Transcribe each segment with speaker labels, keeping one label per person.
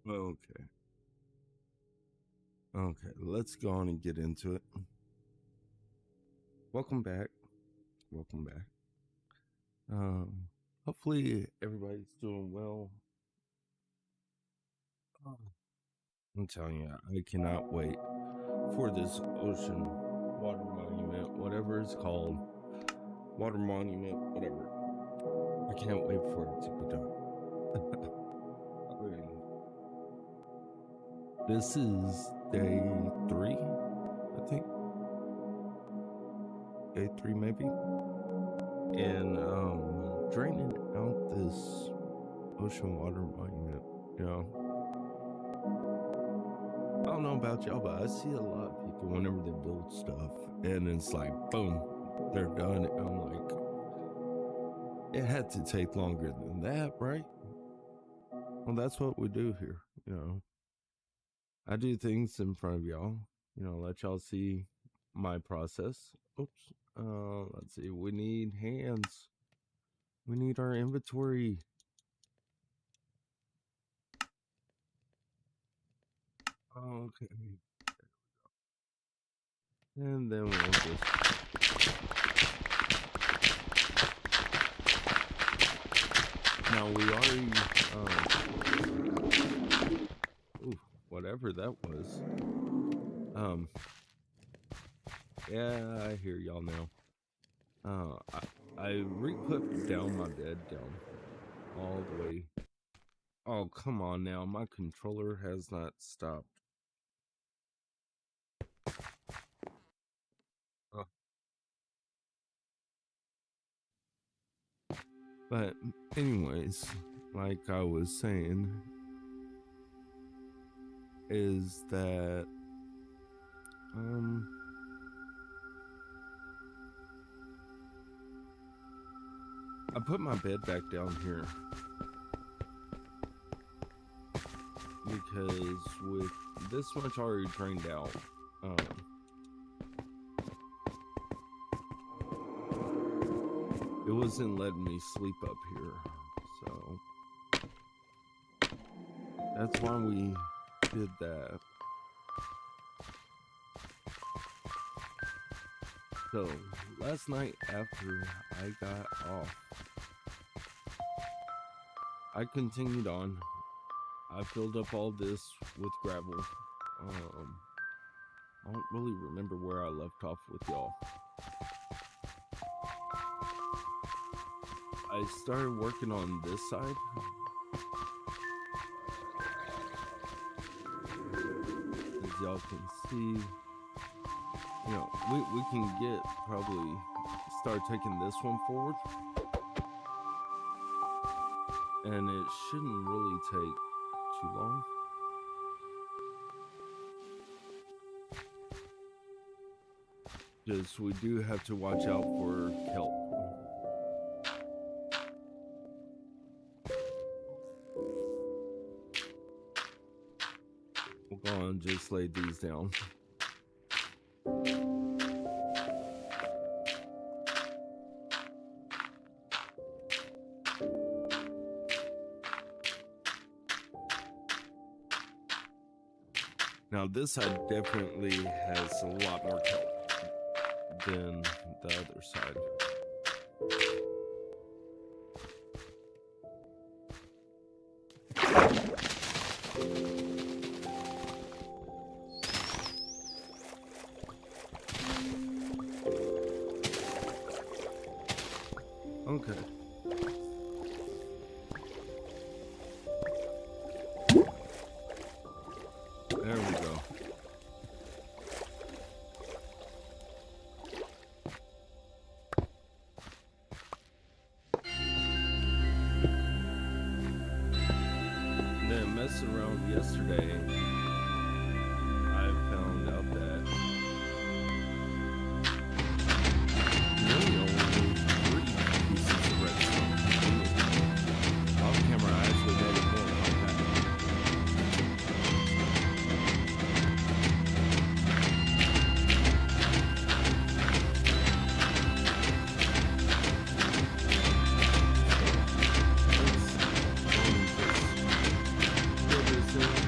Speaker 1: Okay. Okay. Let's go on and get into it. Welcome back. Welcome back. Hopefully everybody's doing well. I'm telling you, I cannot wait for this ocean water monument, whatever it's called, water monument, whatever. I can't wait for it to be done. This is day 3, I think. Day 3, maybe. And draining out this ocean water monument, you know. I don't know about y'all, but I see a lot of people whenever they build stuff and it's like, boom, they're done. And I'm like, it had to take longer than that, right? Well, that's what we do here, you know. I do things in front of y'all, you know, let y'all see my process. Oops. Let's see. We need hands. We need our inventory. Okay. And then we'll just... Now we already... whatever that was. Yeah, I hear y'all now. I re-put down my bed down all the way. Oh, come on now. My controller has not stopped. But anyways, like I was saying, is that I put my bed back down here because with this much already drained out, it wasn't letting me sleep up here, so that's why we did that. So last night after I got off, I continued on. I filled up all this with gravel. I don't really remember where I left off with y'all. I started working on this side. As y'all can see, you know, we can probably start taking this one forward. And it shouldn't really take too long. Just we do have to watch out for kelp. We'll go on and just lay these down. Now this side definitely has a lot more kelp than the other side. Okay. There we go. And then messing around yesterday, I found out that really only 3 pieces of redstone. Off camera, I actually made it more compact. Let's fill this in.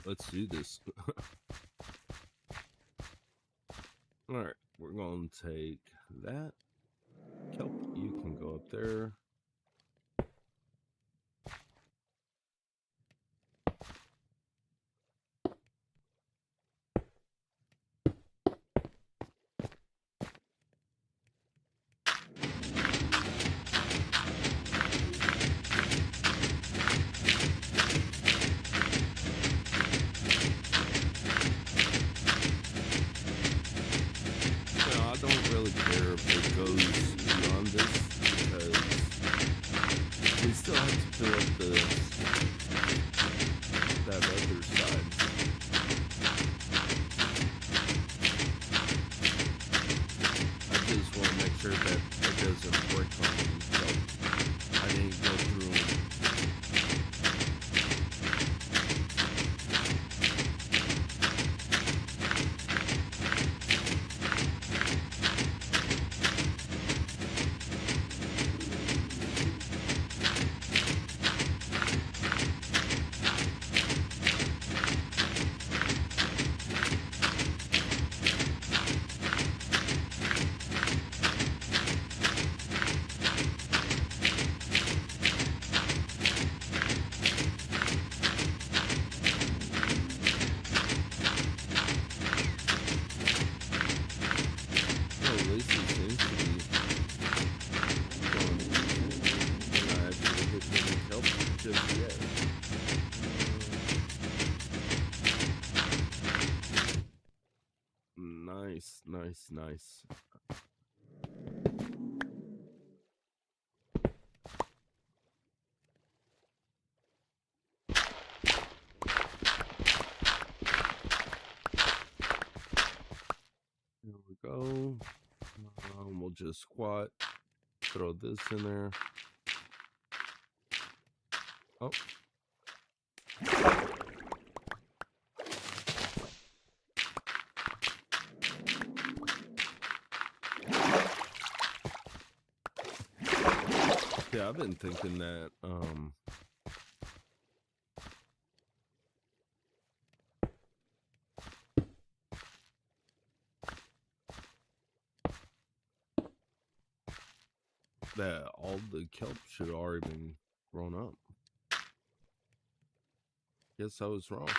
Speaker 1: let's do this. All right, we're going to take that kelp. You can go up there. I don't really care if it goes beyond this because we still have to fill up that other side. I just want to make sure that it doesn't break on me, so I didn't go through them. Nice. Here we go. We'll just squat, throw this in there. Oh. Yeah, I've been thinking that that all the kelp should have already been grown up. Guess I was wrong.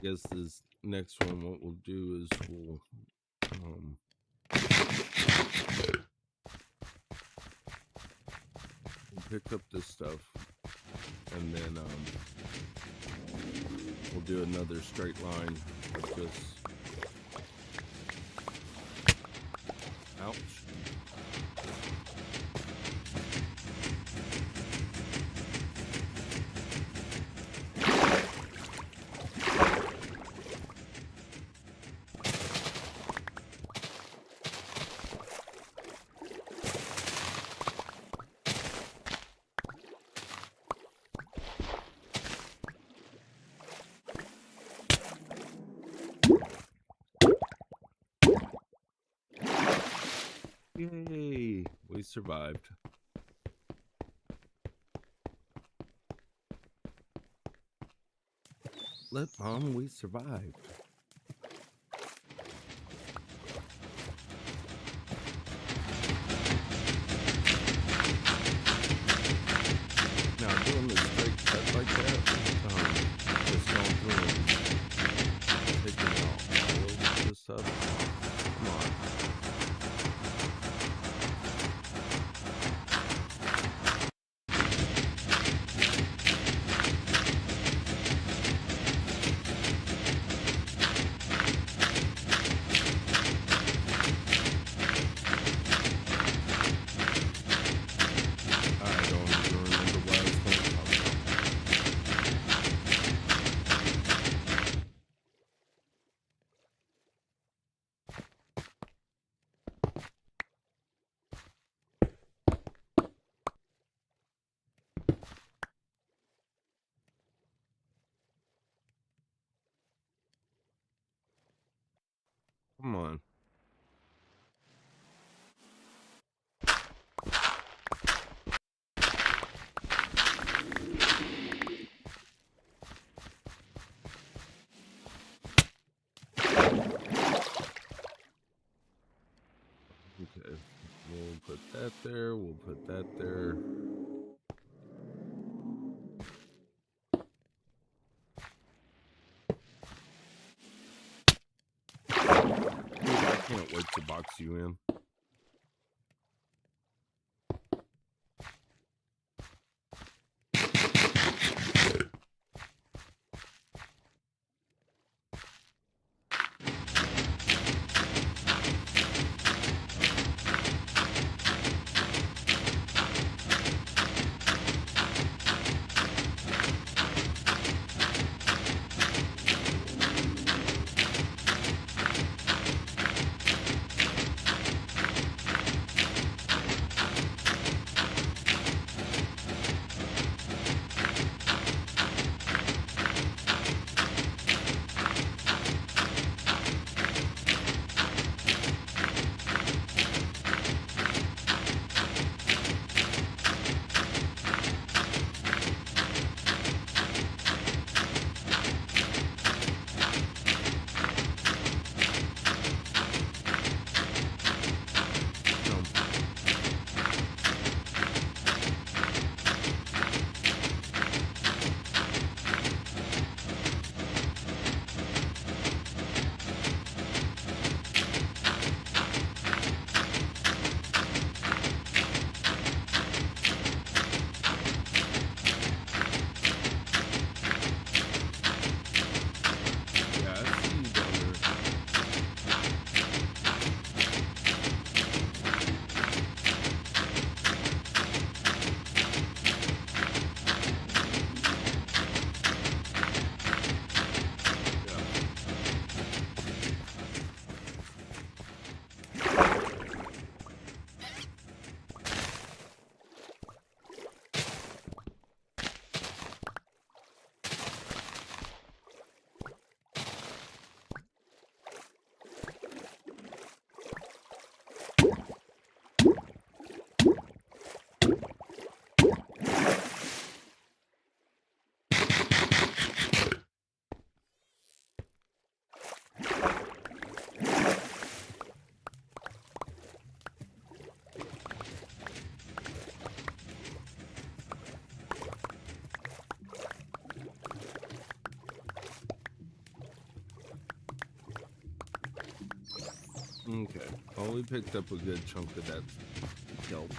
Speaker 1: guess this next one, what we'll do is we'll pick up this stuff, and then we'll do another straight line of just ouch. Yay, we survived. Let Mom, we survived. Now doing the straight cut like that, just going through and taking out all of this stuff. Come on. Come on. Okay, we'll put that there, we'll put that there. Dude, I can't wait to box you in. Okay. Well, we picked up a good chunk of that kelp.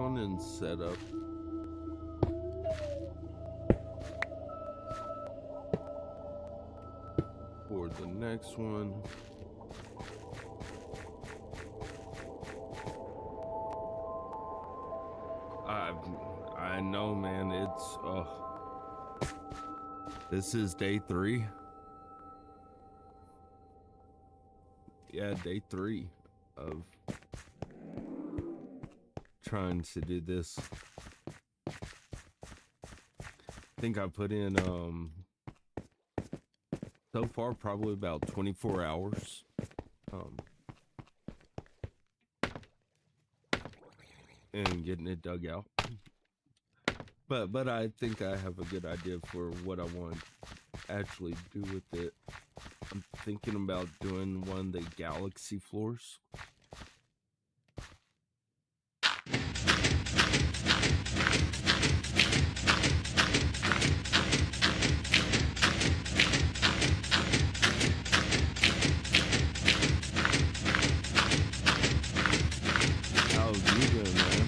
Speaker 1: on and set up. For the next one. I know, man. It's this is day 3. Yeah, day 3 of trying to do this. I think I put in so far probably about 24 hours. And getting it dug out. But I think I have a good idea for what I want to actually do with it. I'm thinking about doing one of the galaxy floors. How you doing, man?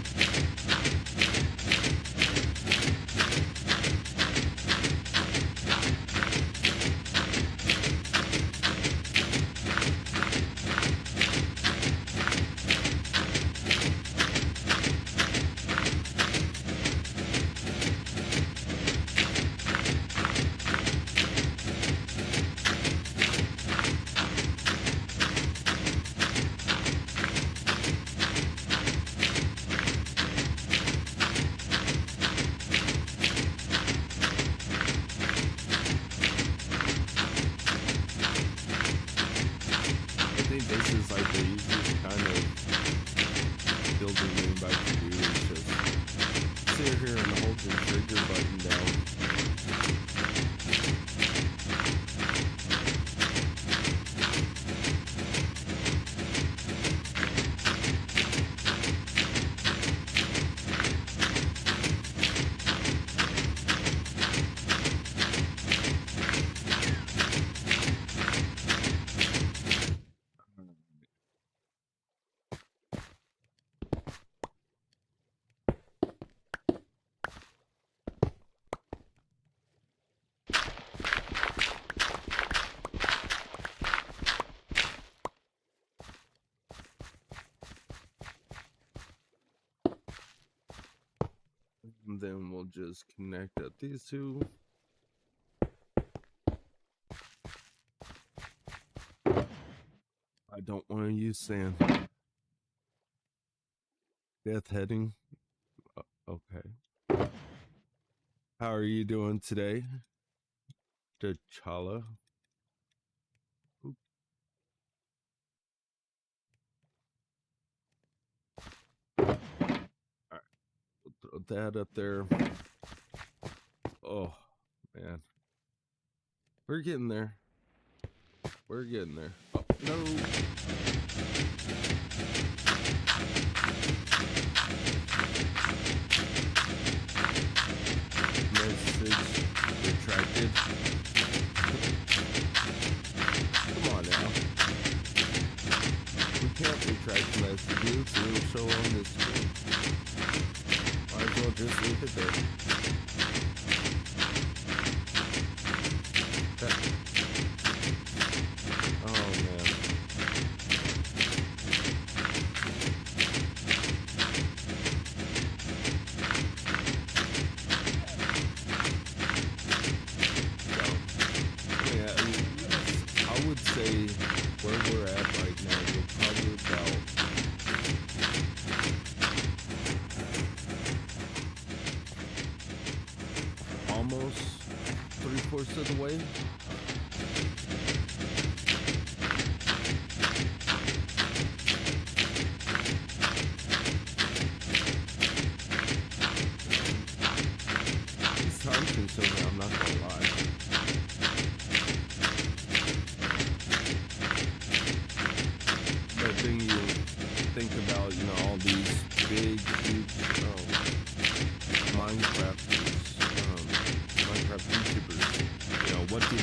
Speaker 1: This is like the easiest kind of building anybody can do is just sit here and hold the trigger button down. And then we'll just connect up these two. I don't want to use sand. Death heading. Okay. How are you doing today, T'Challa? Alright, we'll throw that up there. Oh, man. We're getting there. We're getting there. Oh, no. Message retracted. Come on now. We can't retract messages. It'll show on this screen. Might as well just leave it there. Oh man. I would say where we're at right now, we're probably about almost 3/4 of the way. It's time consuming, I'm not gonna lie. But then you think about, all these big, huge Minecraft YouTubers, what do?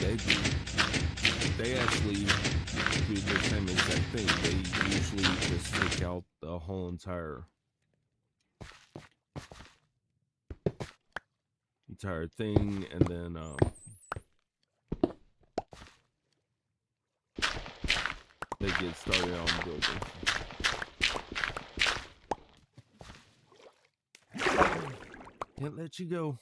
Speaker 1: They actually do the same exact thing. They usually just take out the whole entire entire thing, and then they get started on building. Can't let you go.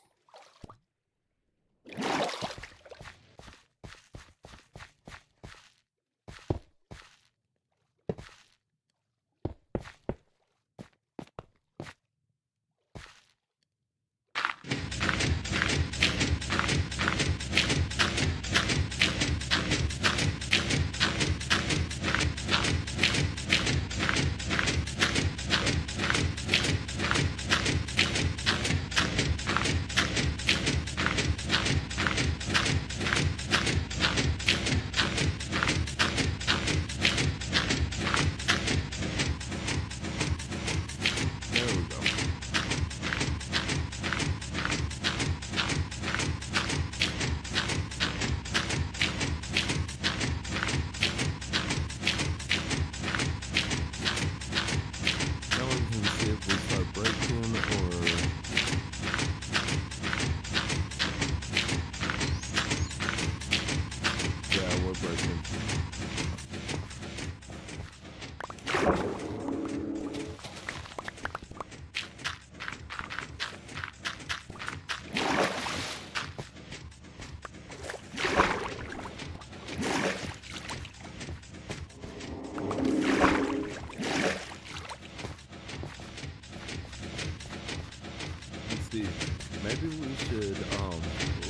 Speaker 1: Maybe we should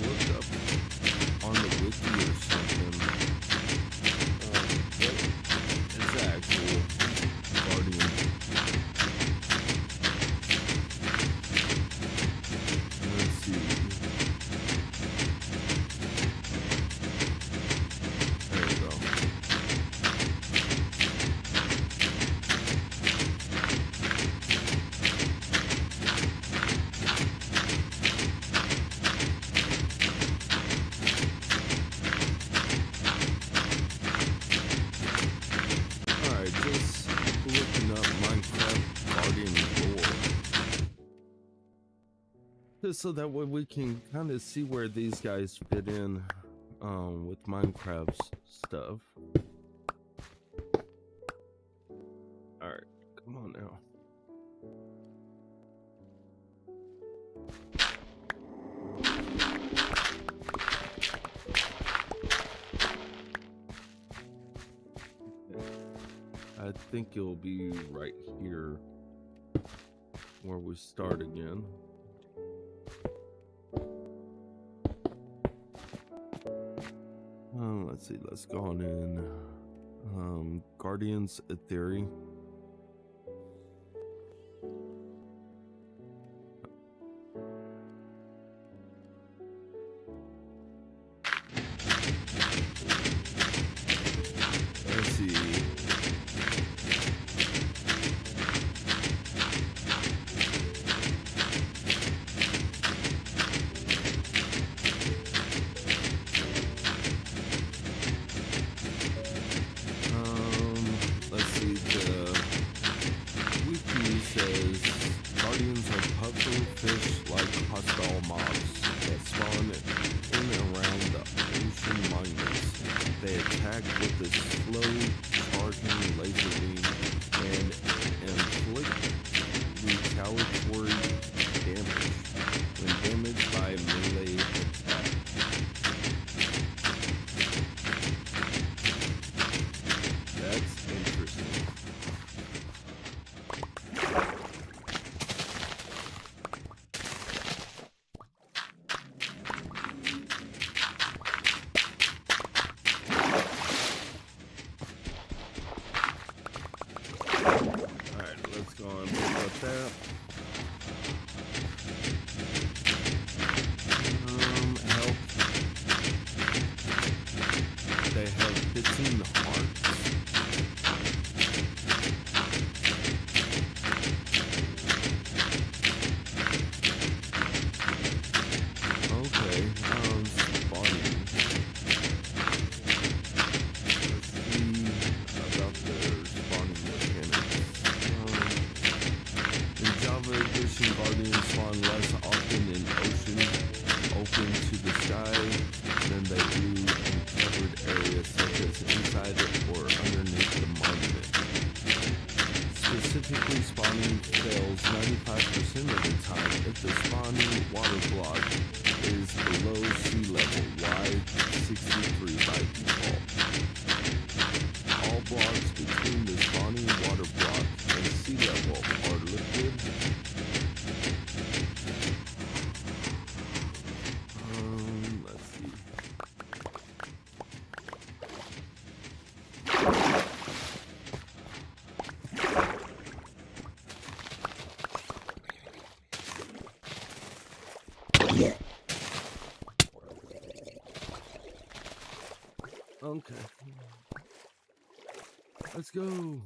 Speaker 1: look up on the wiki or something. What is the actual guardian? Let's see. There we go. So that way we can kind of see where these guys fit in with Minecraft's stuff. Alright, come on now. I think it'll be right here where we start again. Let's see, let's go on in Guardians Theory. Let's see. if the spawning water block is below sea level, wide 63 by default. All blocks between the spawning water block and sea level are liquid. Let's see. Okay. Let's go.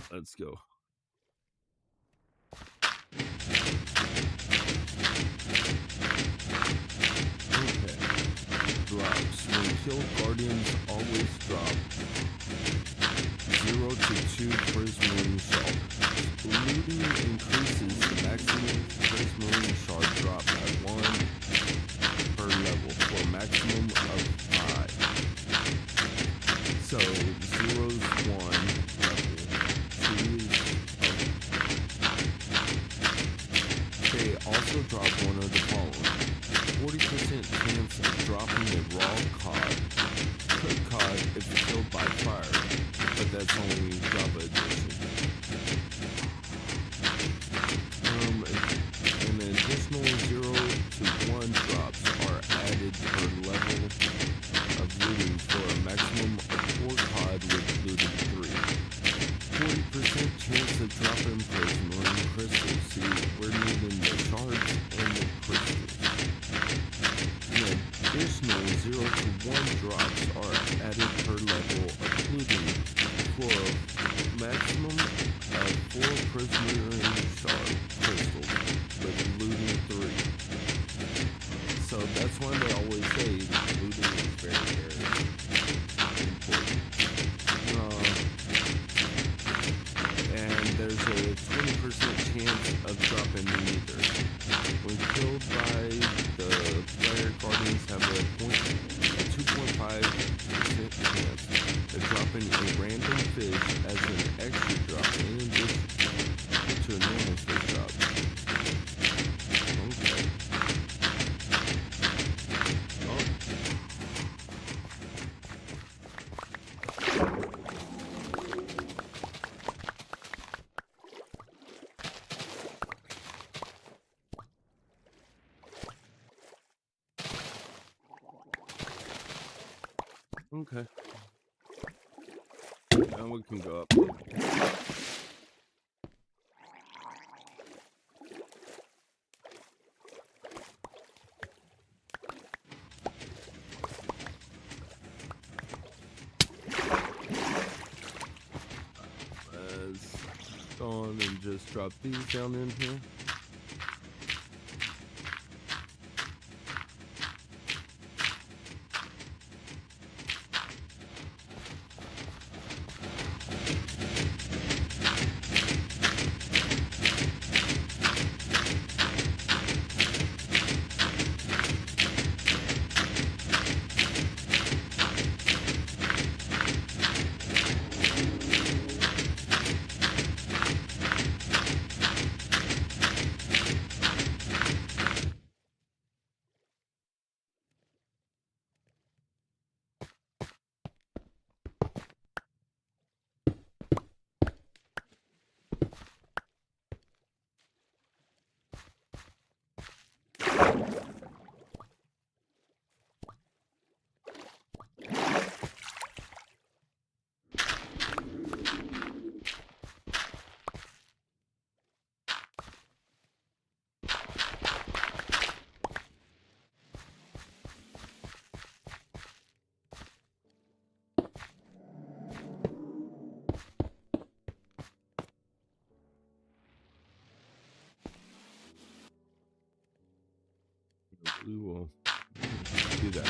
Speaker 1: Let's go. killed guardians always drop 0 to 2 prismarine shards. Looting increases the maximum prismarine shard drop by 1 per level for a maximum of 5. So 0 is 1 level, 2 is they also drop one of the following. 40% chance of dropping a raw cod. Cooked cod if killed by fire, but that's only Java edition. An additional 0 to 1 drops are added per level of looting for a maximum of 4 cod with looting 3. 40% chance of dropping prismarine crystals. See, we're needing the shards and the crystals. An additional 0 to 1 drops are added per level of looting for a maximum of 4 prismarine shard crystals with looting 3. So that's why they always say looting is very, very important. And there's a 20% chance of dropping neither. When killed by the player, guardians have a 2.5% chance of dropping a random fish as an extra drop in addition to a normal fish drop. Okay. Okay. Now we can go up. Let's go on and just drop these down in here. We will do that.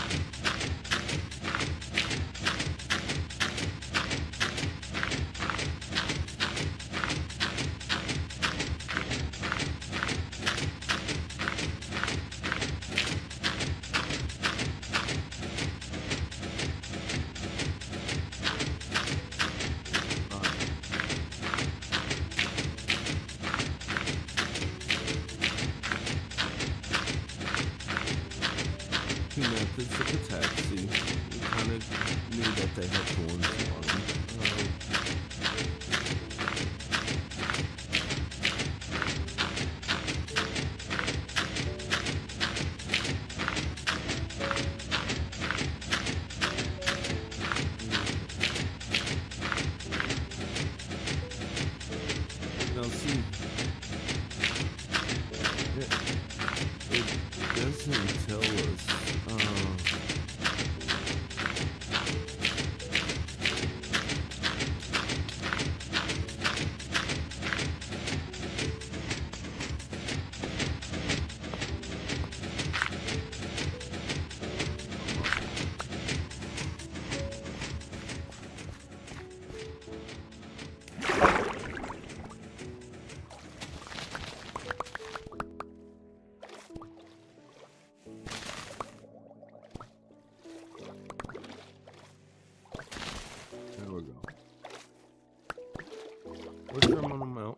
Speaker 1: Methods of attack. See, we kind of knew that they had thorns on them. Now see, it doesn't tell us. We're trimming them out.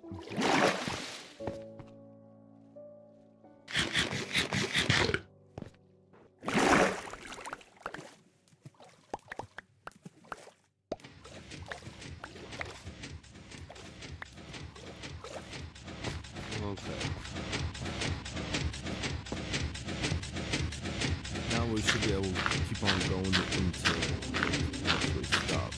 Speaker 1: Okay. Now we should be able to keep on going until it actually stops.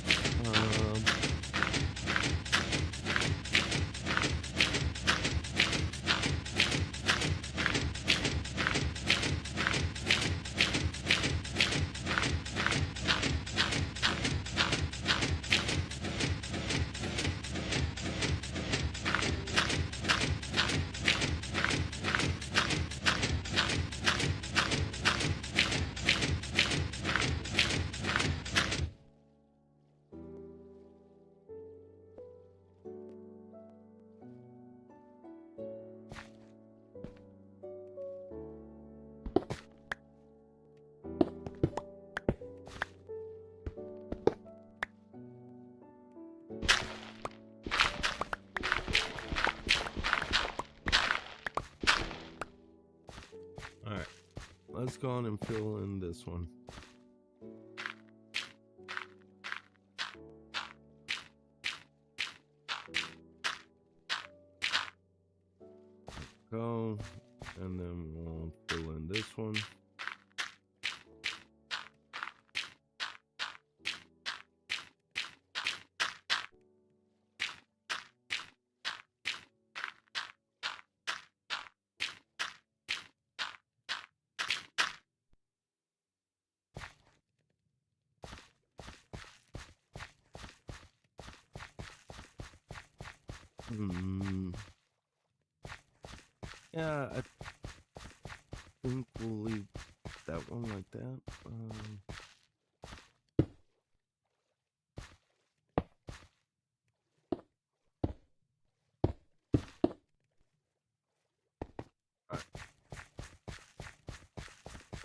Speaker 1: Alright, let's go on and fill in this one. Go, and then we'll fill in this one. Yeah, I think we'll leave that one like that. Alright.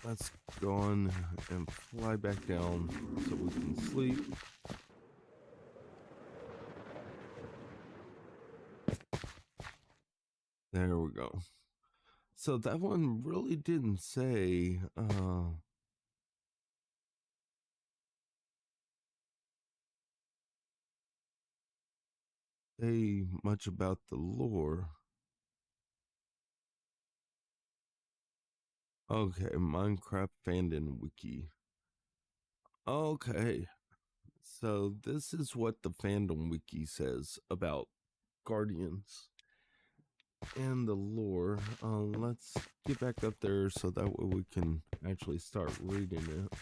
Speaker 1: Let's go on and fly back down so we can sleep. There we go. So that one really didn't say much about the lore. Okay, Minecraft fandom wiki. Okay, so this is what the fandom wiki says about Guardians and the lore. Let's get back up there so that way we can actually start reading it.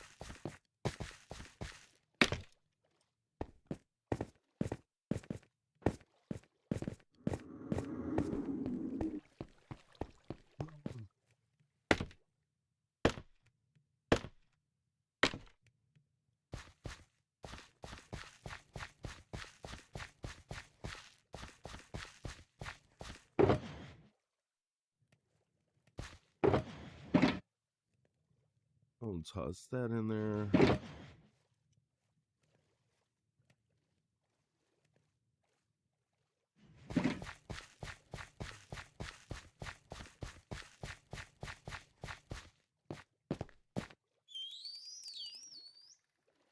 Speaker 1: I'll toss that in there.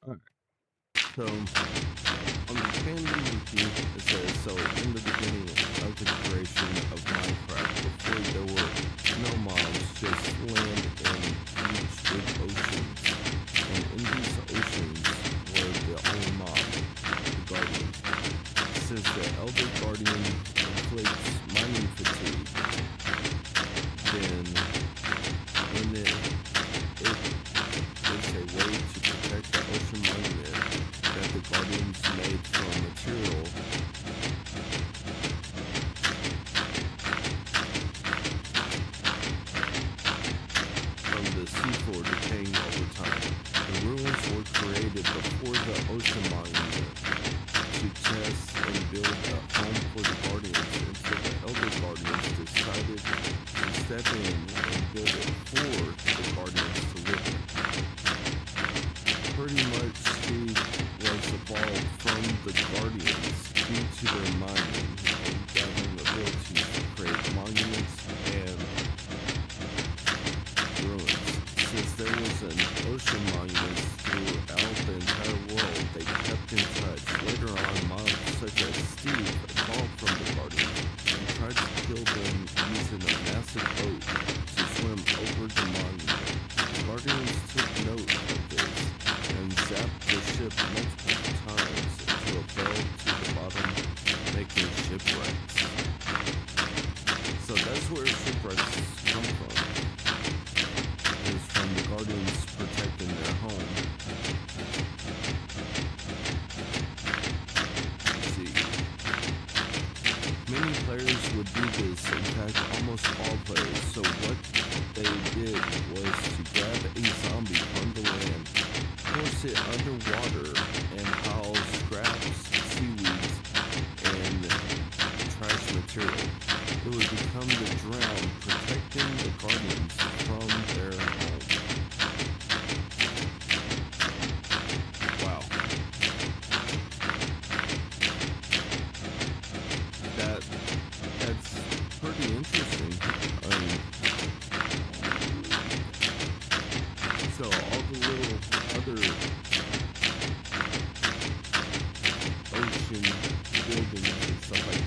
Speaker 1: Alright. So, on the fandom wiki, it says, so in the beginning of the creation of Minecraft, before there were no mobs, just land and huge big oceans. And in these oceans were the only mob, the Guardian. It says the Elder Guardian inflicts mining fatigue. Then, when it is a way to protect the ocean monument that the Guardians made from material from the seafloor decaying over time. The ruins were created before the ocean monument to test and build a home for the Guardians until the Elder Guardians decided to step in and build it for the Guardians to live in. Pretty much Steve was evolved from the Guardians due to their mining. massive boat to swim over the monument. Guardians took note of this and zapped the ship multiple times until it fell to the bottom, making shipwrecks. So that's where shipwrecks come from. Is from the Guardians protecting their home. Many players would do this, in fact almost all players, so what they did was to grab a zombie from the land, force it underwater, and pile scraps, seaweeds, and trash material. It would become the drown, protecting the Guardians from their home. Wow. That's pretty interesting. So all the little other ocean buildings and stuff like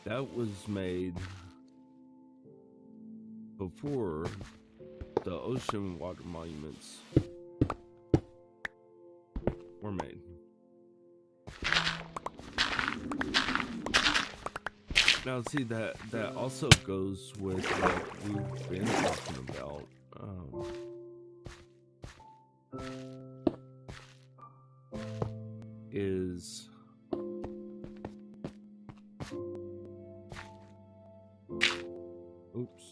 Speaker 1: that was made before the ocean water monuments were made. Now, see, that also goes with what we've been talking about. Is oops.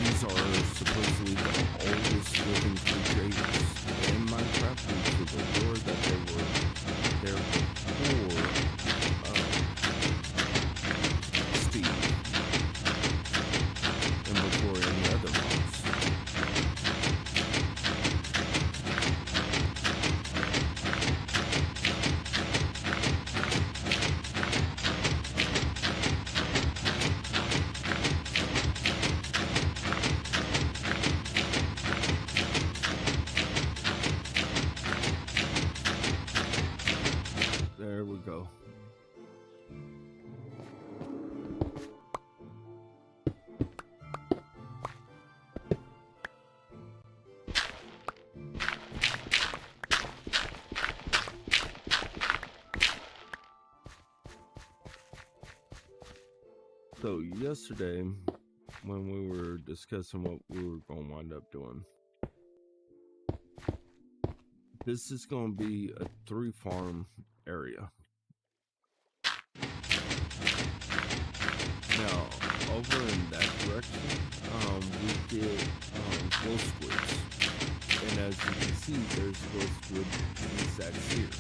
Speaker 1: These are supposedly the oldest living creatures So yesterday, when we were discussing what we were going to wind up doing, this is going to be a 3-farm area. Now, over in that direction, we get glow squids. And as you can see, there's glow squid insects here.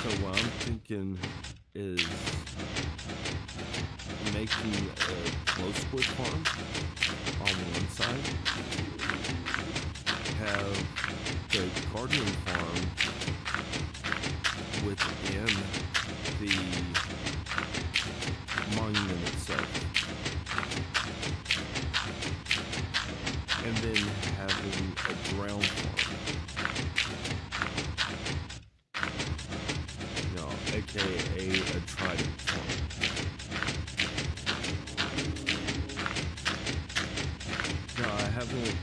Speaker 1: So what I'm thinking is making a glow squid farm on one side, have the guardian farm within the monument itself, and then having a ground farm, aka a trident farm. Now I haven't,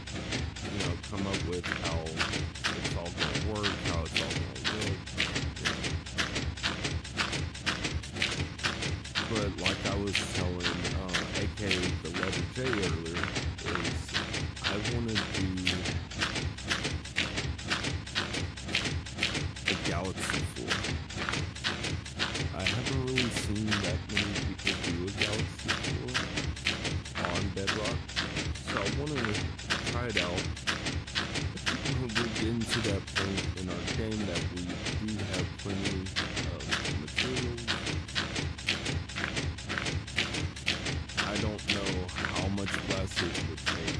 Speaker 1: come up with how it's all gonna work, how it's all gonna look. But like I was telling, aka the letter J earlier, is I want to do a galaxy floor. I haven't really seen that many people do a galaxy floor on Bedrock, so I want to try it out. We'll get into that point in our game that we do have plenty of materials. I don't know how much glass it would take.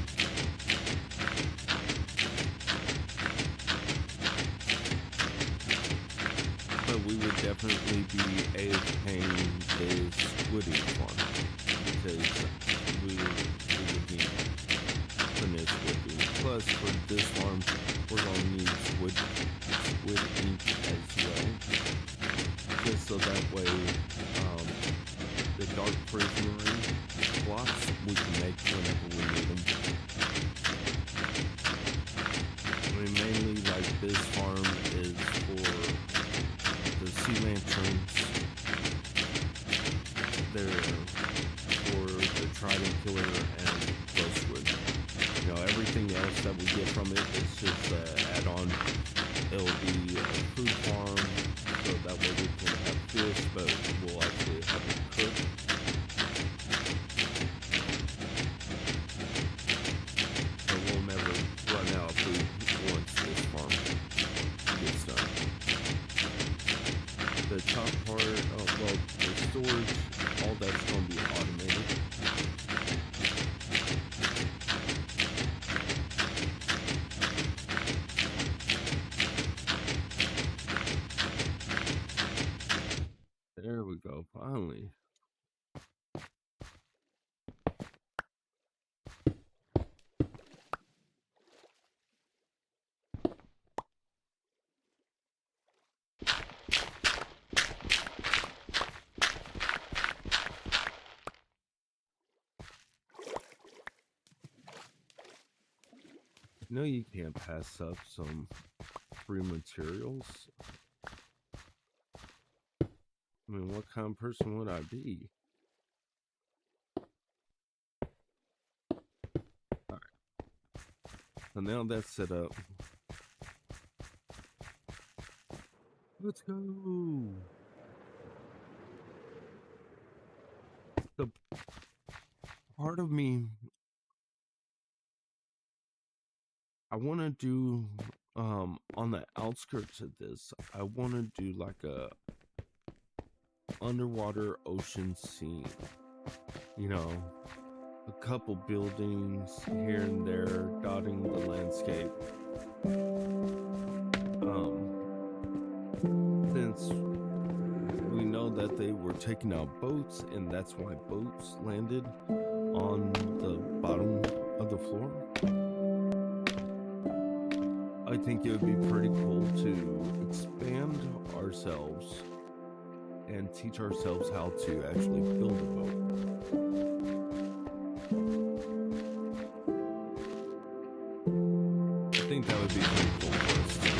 Speaker 1: But we would definitely be paying the squidding farm, because we would need plenty of squidding. Plus, for this farm, we're going to need squid ink as well, just so that way the dark prismarine blocks we can make whenever we need them. I mean, mainly like this farm is for the sea lanterns. They're for the trident killer and glow squid. Everything else that we get from it is just add-on. It'll be a food farm, so that way we can have fish, but we'll actually have it cooked. So we'll never run out of food once this farm gets done. The top part, the storage, all that's going to be automated. There we go, finally. You can't pass up some free materials. I mean, what kind of person would I be? Alright. So now that's set up. Let's go! The part of me, I want to do, on the outskirts of this, I want to do like a underwater ocean scene. A couple buildings here and there dotting the landscape. Since we know that they were taking out boats, and that's why boats landed on the bottom of the floor, I think it would be pretty cool to expand ourselves and teach ourselves how to actually build a boat. I think that would be pretty cool for us to do.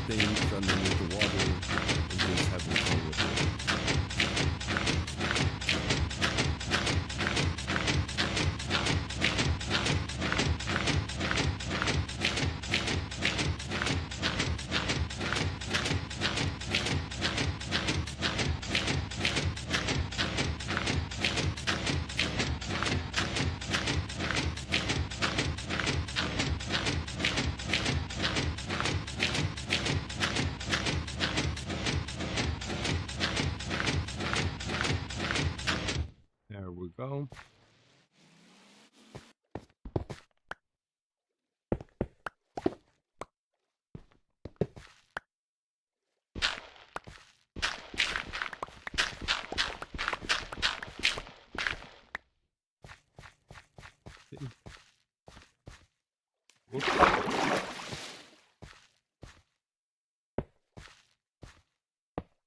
Speaker 1: things underneath the water and just having fun with it. There we go.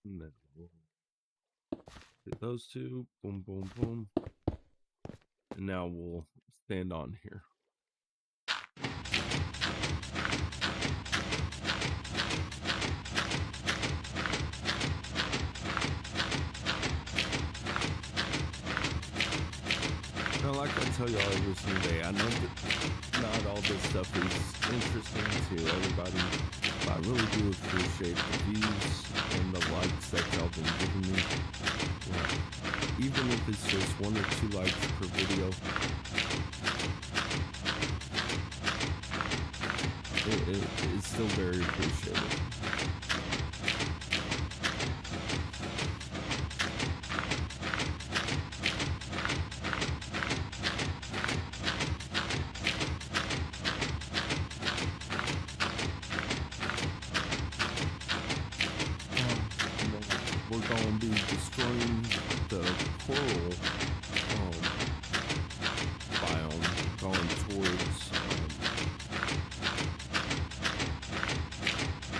Speaker 1: And then we'll hit those two. Boom, boom, boom. And now we'll stand on here. Now, like I tell y'all every single day, I know that not all this stuff is interesting to everybody, but I really do appreciate the views and the likes that y'all been giving me. Yeah. Even if it's just 1 or 2 likes per video, it's still very appreciated. We're going to be destroying the coral biome, going towards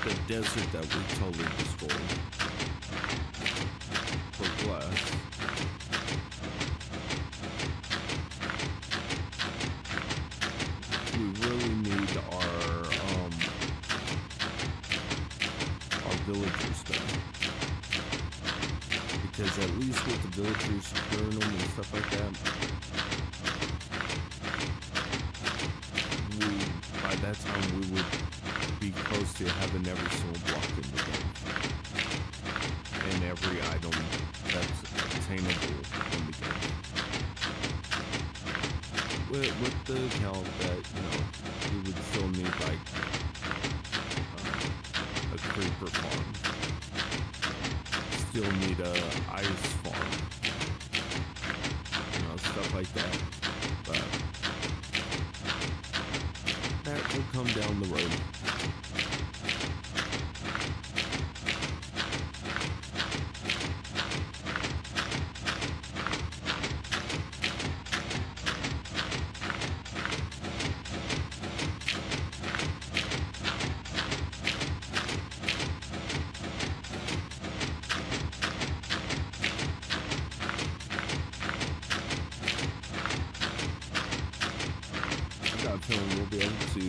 Speaker 1: the desert that we totally destroyed for glass. We really need our villagers done. Because at least with the villagers securing them and stuff like that, by that time we would be close to having every single block in the game. And every item that's attainable in the game. With the account that, we would still need like a creeper farm. Still need a ice farm, stuff like that, but that will come down the road. We'll be able to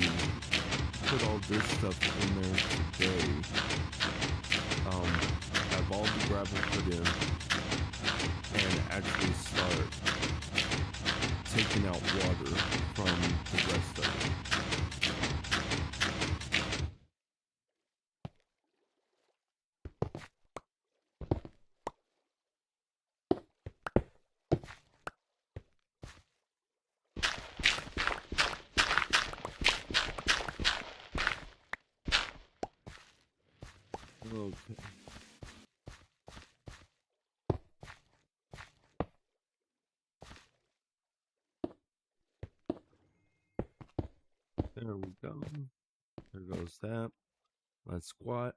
Speaker 1: put all this stuff in there today. Have all the gravel put in and actually start taking out water from the rest of it. Okay. There we go. There goes that. Let's squat.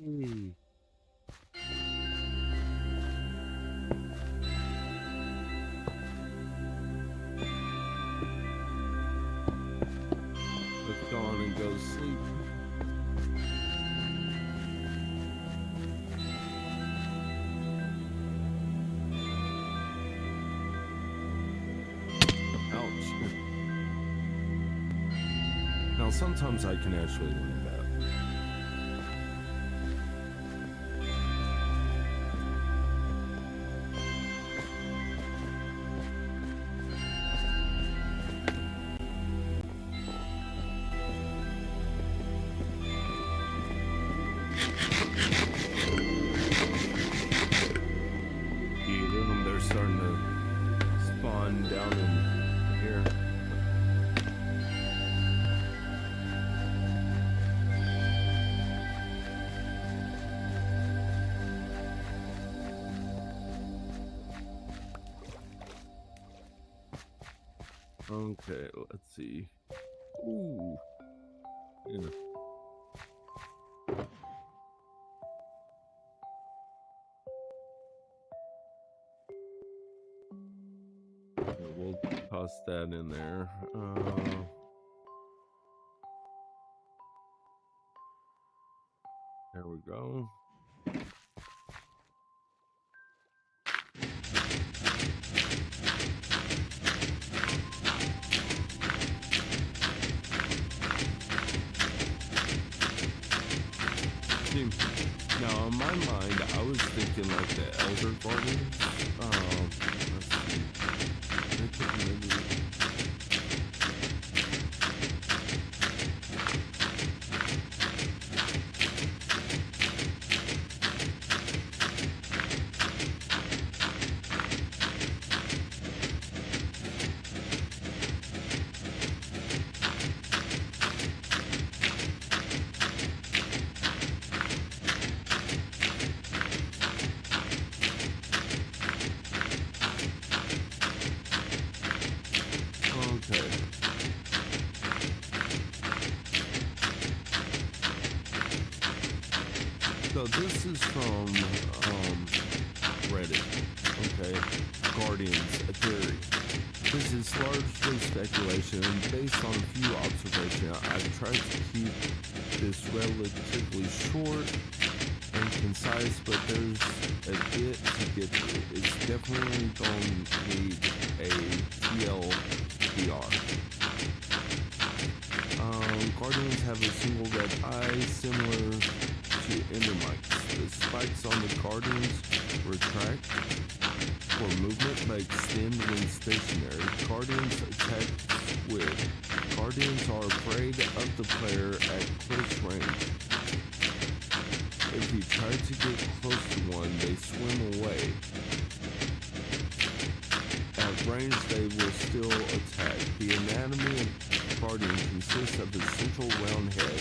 Speaker 1: Hey. Let's go on and go to sleep. Ouch. Now, sometimes I can actually learn that. They're starting to spawn down in here. Okay, let's see. Ooh. Yeah. We'll toss that in there. There we go. Now, in my mind, I was thinking like the Elder Guardians. Let's see. So this is from Reddit, okay? Guardians, a theory. This is largely speculation, and based on a few observations, I've tried to keep this relatively short and concise, but there's a bit to get through. It's definitely going to need a TLDR. Guardians have a single red eye, similar to Endermites. The spikes on the Guardians retract for movement but extend when stationary. Guardians attack squid. Guardians are afraid of the player at close range. If you try to get close to one, they swim away. At range, they will still attack. The anatomy of Guardian consists of a central round head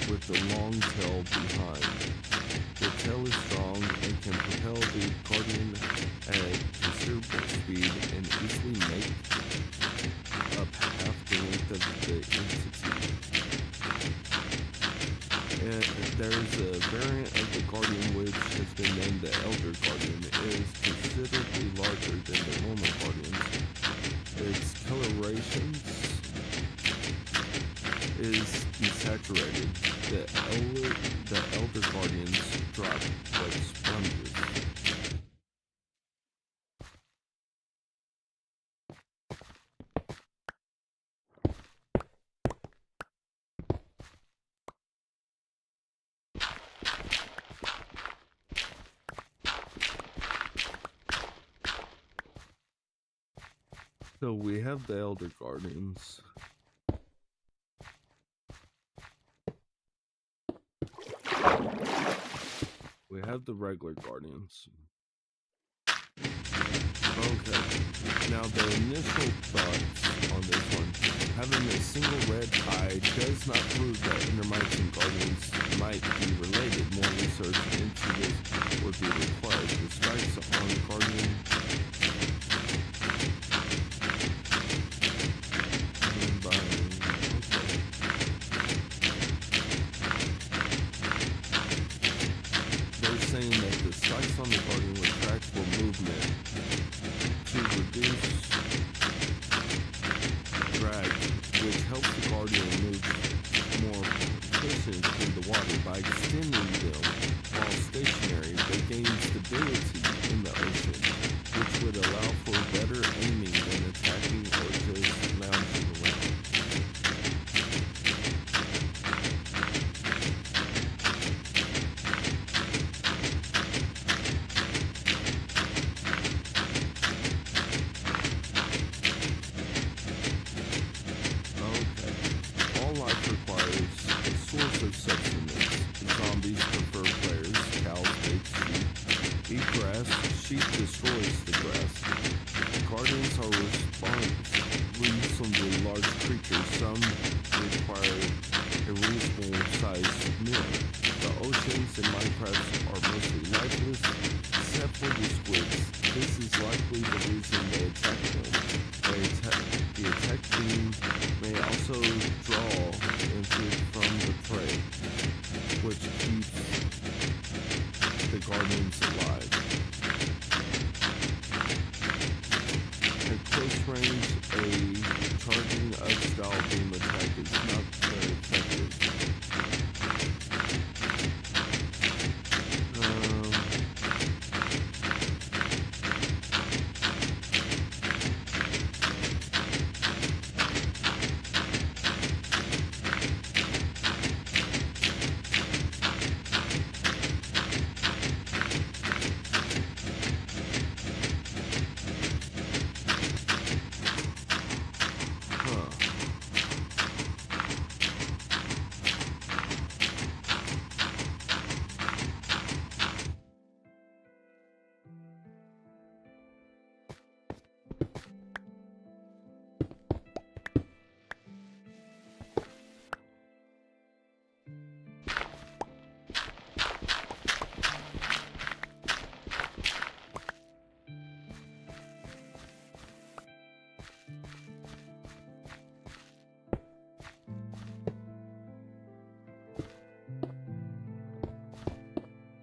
Speaker 1: with the long tail behind. The tail is strong and can propel the Guardian at considerable speed and easily make up half the length of the entity. And there's a variant of the Guardian which has been named the Elder Guardian. It is considerably larger than the normal Guardians. Its colorations is desaturated. The Elder Guardians drop like sponges. So we have the Elder Guardians. We have the regular Guardians. Okay. Now the initial thoughts on this one. Having a single red eye does not prove that Endermites and Guardians might be related. More research into this would be required. The spikes on Guardian drag, which helps the Guardian move more efficient in the water. By extending them while stationary, they gain stability in the ocean, which would allow for better aiming than attacking or just lounging around. Okay. All life requires a source of sustenance. Zombies prefer players, cows, pigs, sheep. Eat grass, sheep destroys the grass. Guardians are reasonably large creatures. Some require a reasonable sized meal. The oceans in Minecraft are mostly lifeless, except for the squids. This is likely the reason they attack them. The attack team may also draw food from the prey, which keeps the guardians alive. At close range, a charging up style beam attack is not very effective.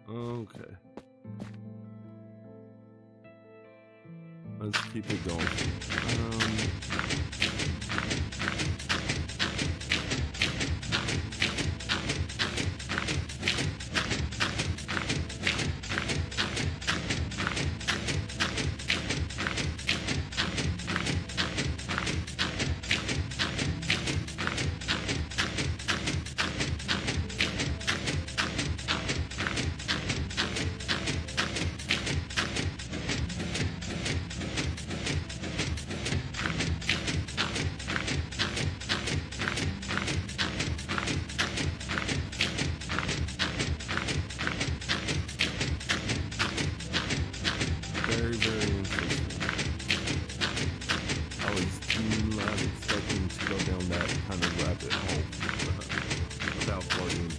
Speaker 1: Okay. Let's keep it going. Very, very interesting. I was not expecting to go down that kind of rabbit hole without Guardians.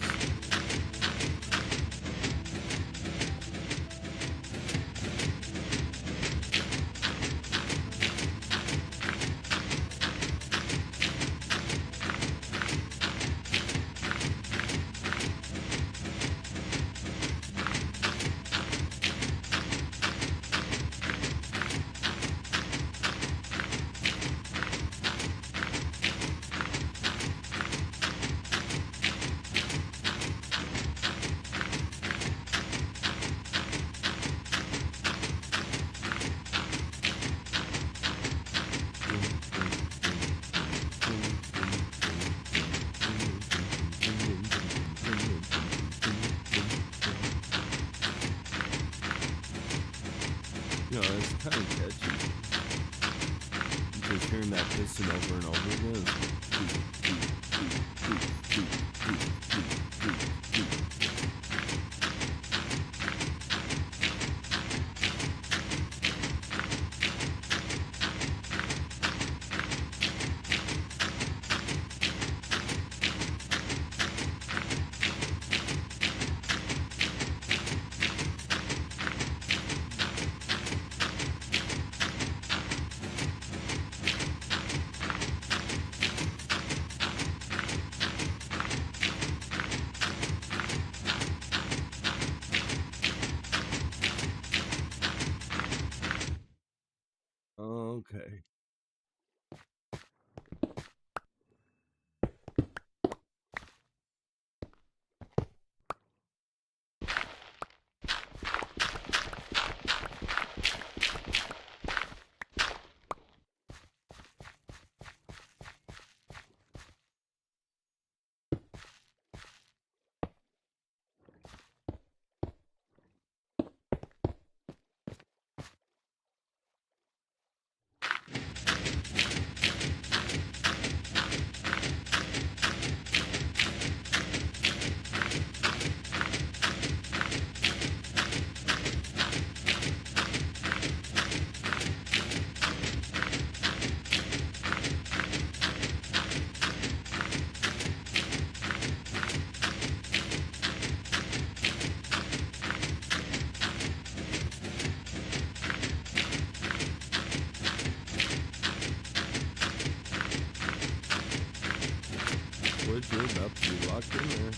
Speaker 1: You know, it's kind of catchy. Just hearing that piston over and over again. Okay. good. You're about to be locked in there.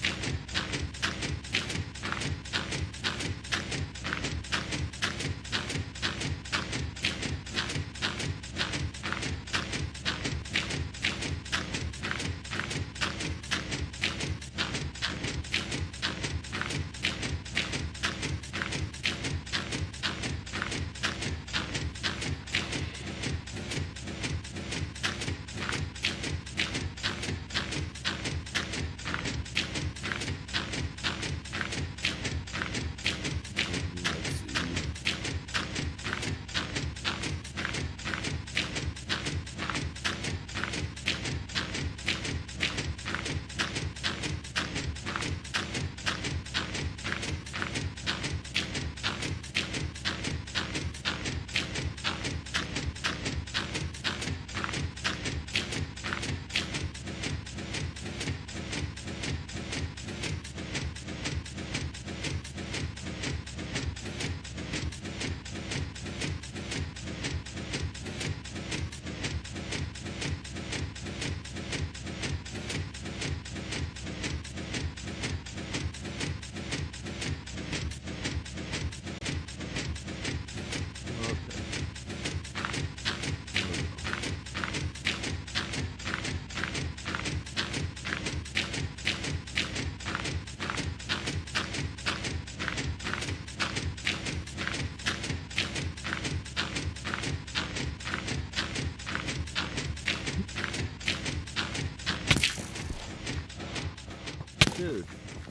Speaker 1: Dude,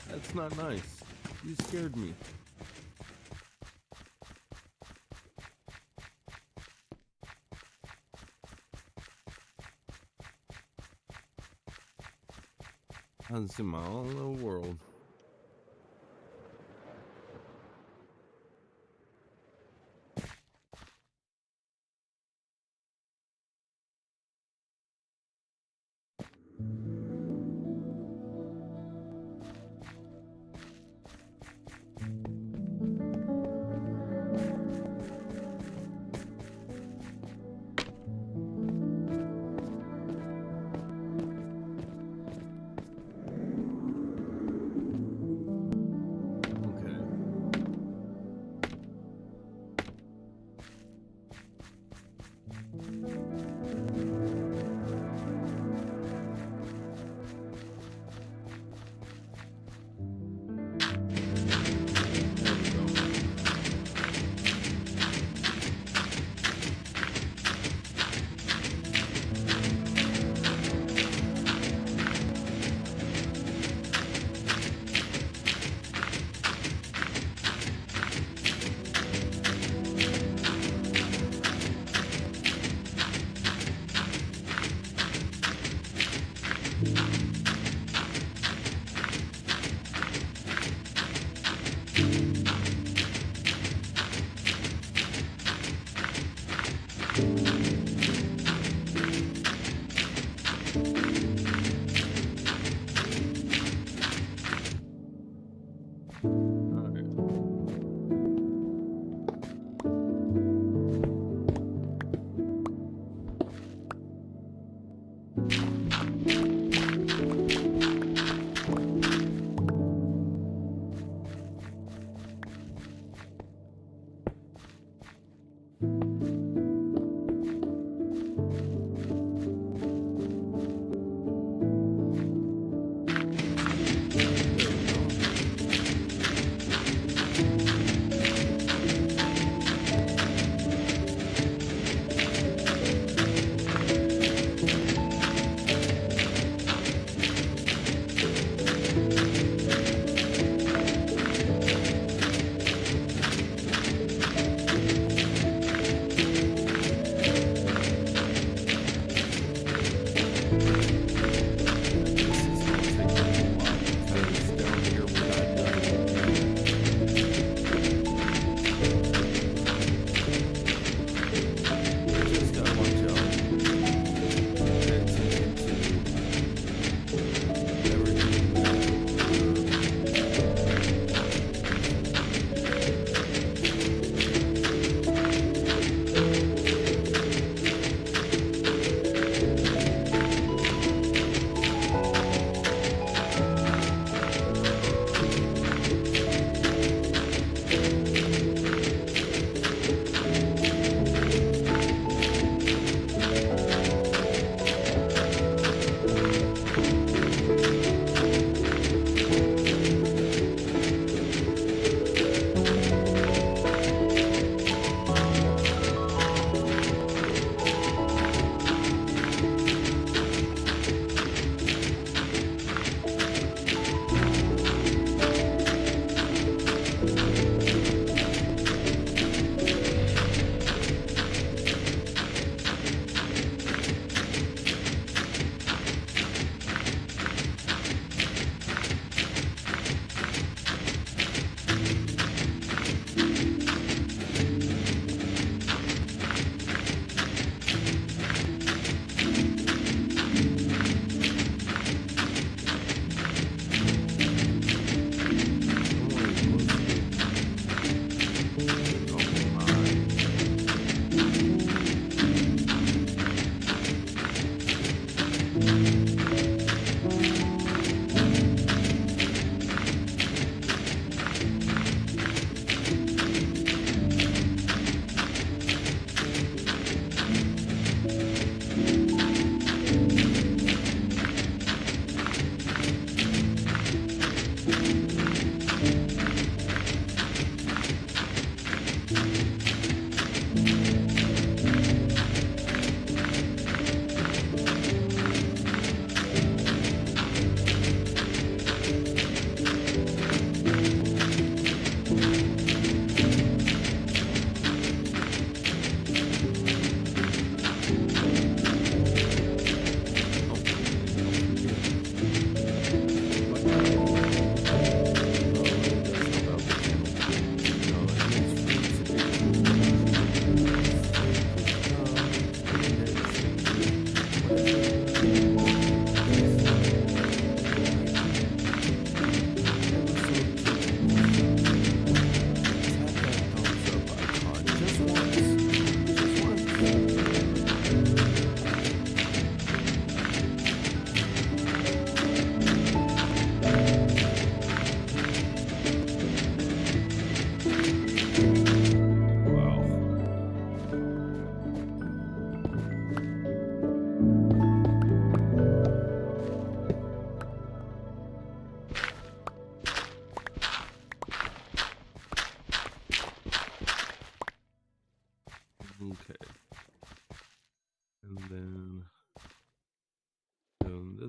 Speaker 1: that's not nice. You scared me. I was in my own little world.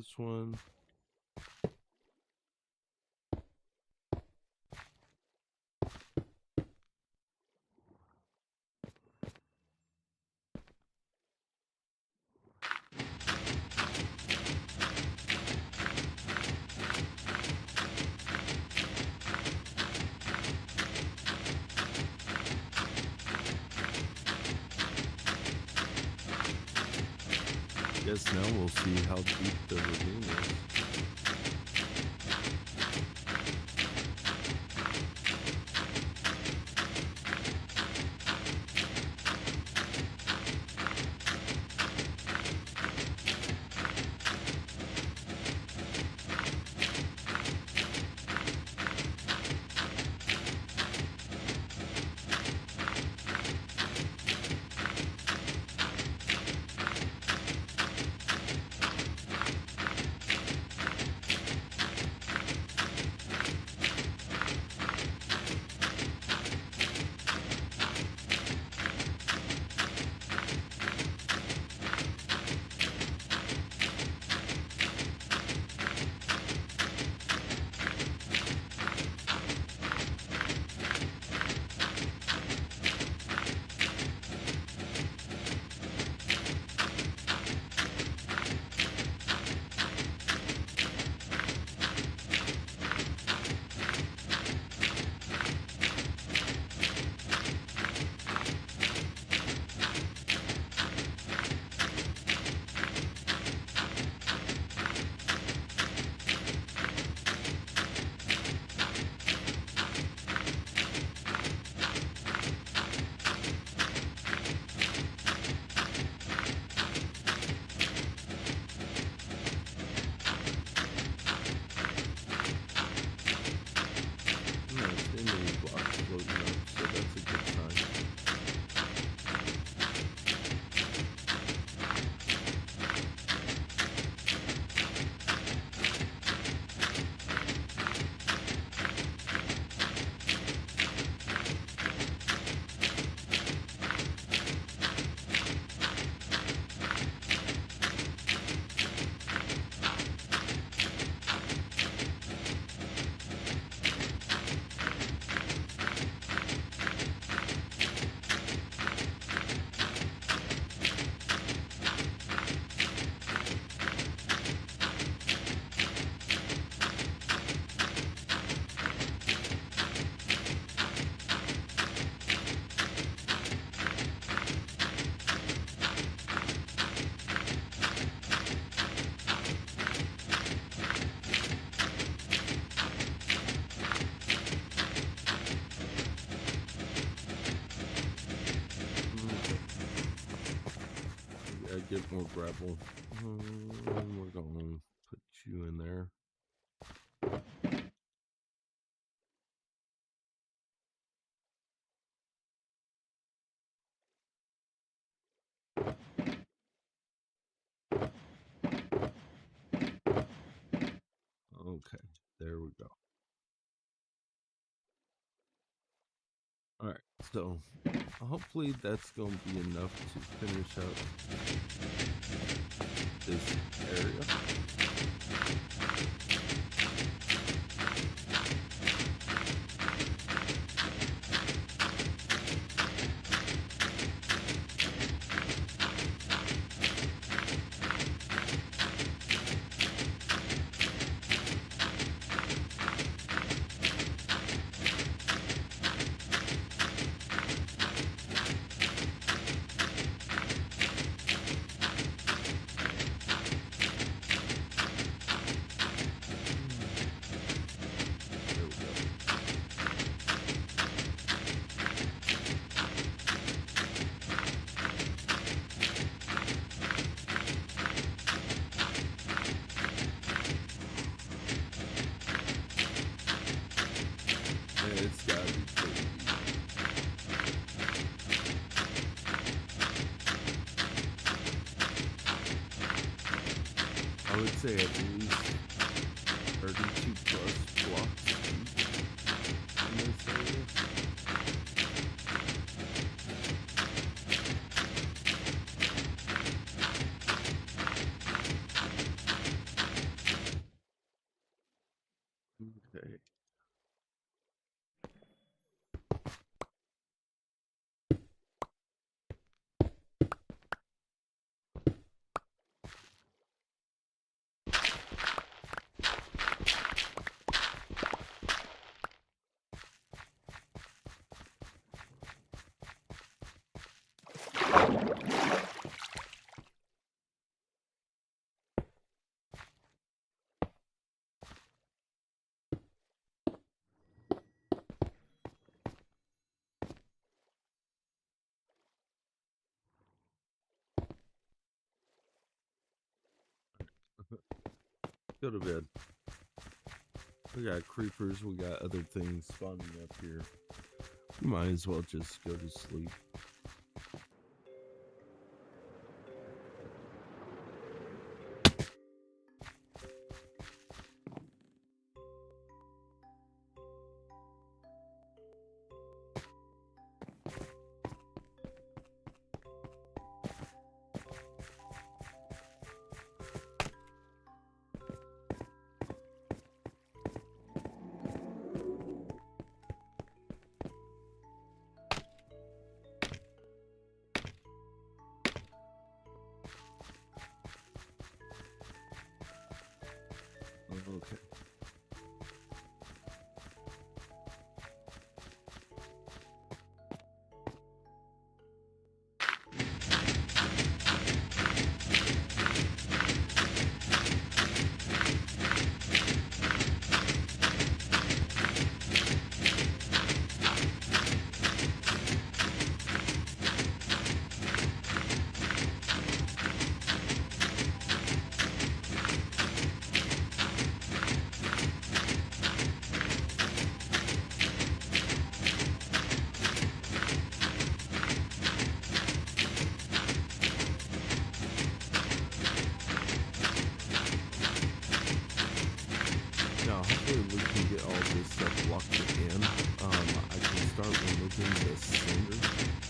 Speaker 1: this one. Guess now we'll see how deep the ravine is. Get more gravel. We're going to put you in there. Okay, there we go. All right, so hopefully that's going to be enough to finish up this area. It's gotta be pretty deep. I would say at least 32 plus blocks deep in this area. Go to bed. We got creepers. We got other things spawning up here. We might as well just go to sleep. Okay. Now, hopefully we can get all this stuff locked in. I can start removing the cinder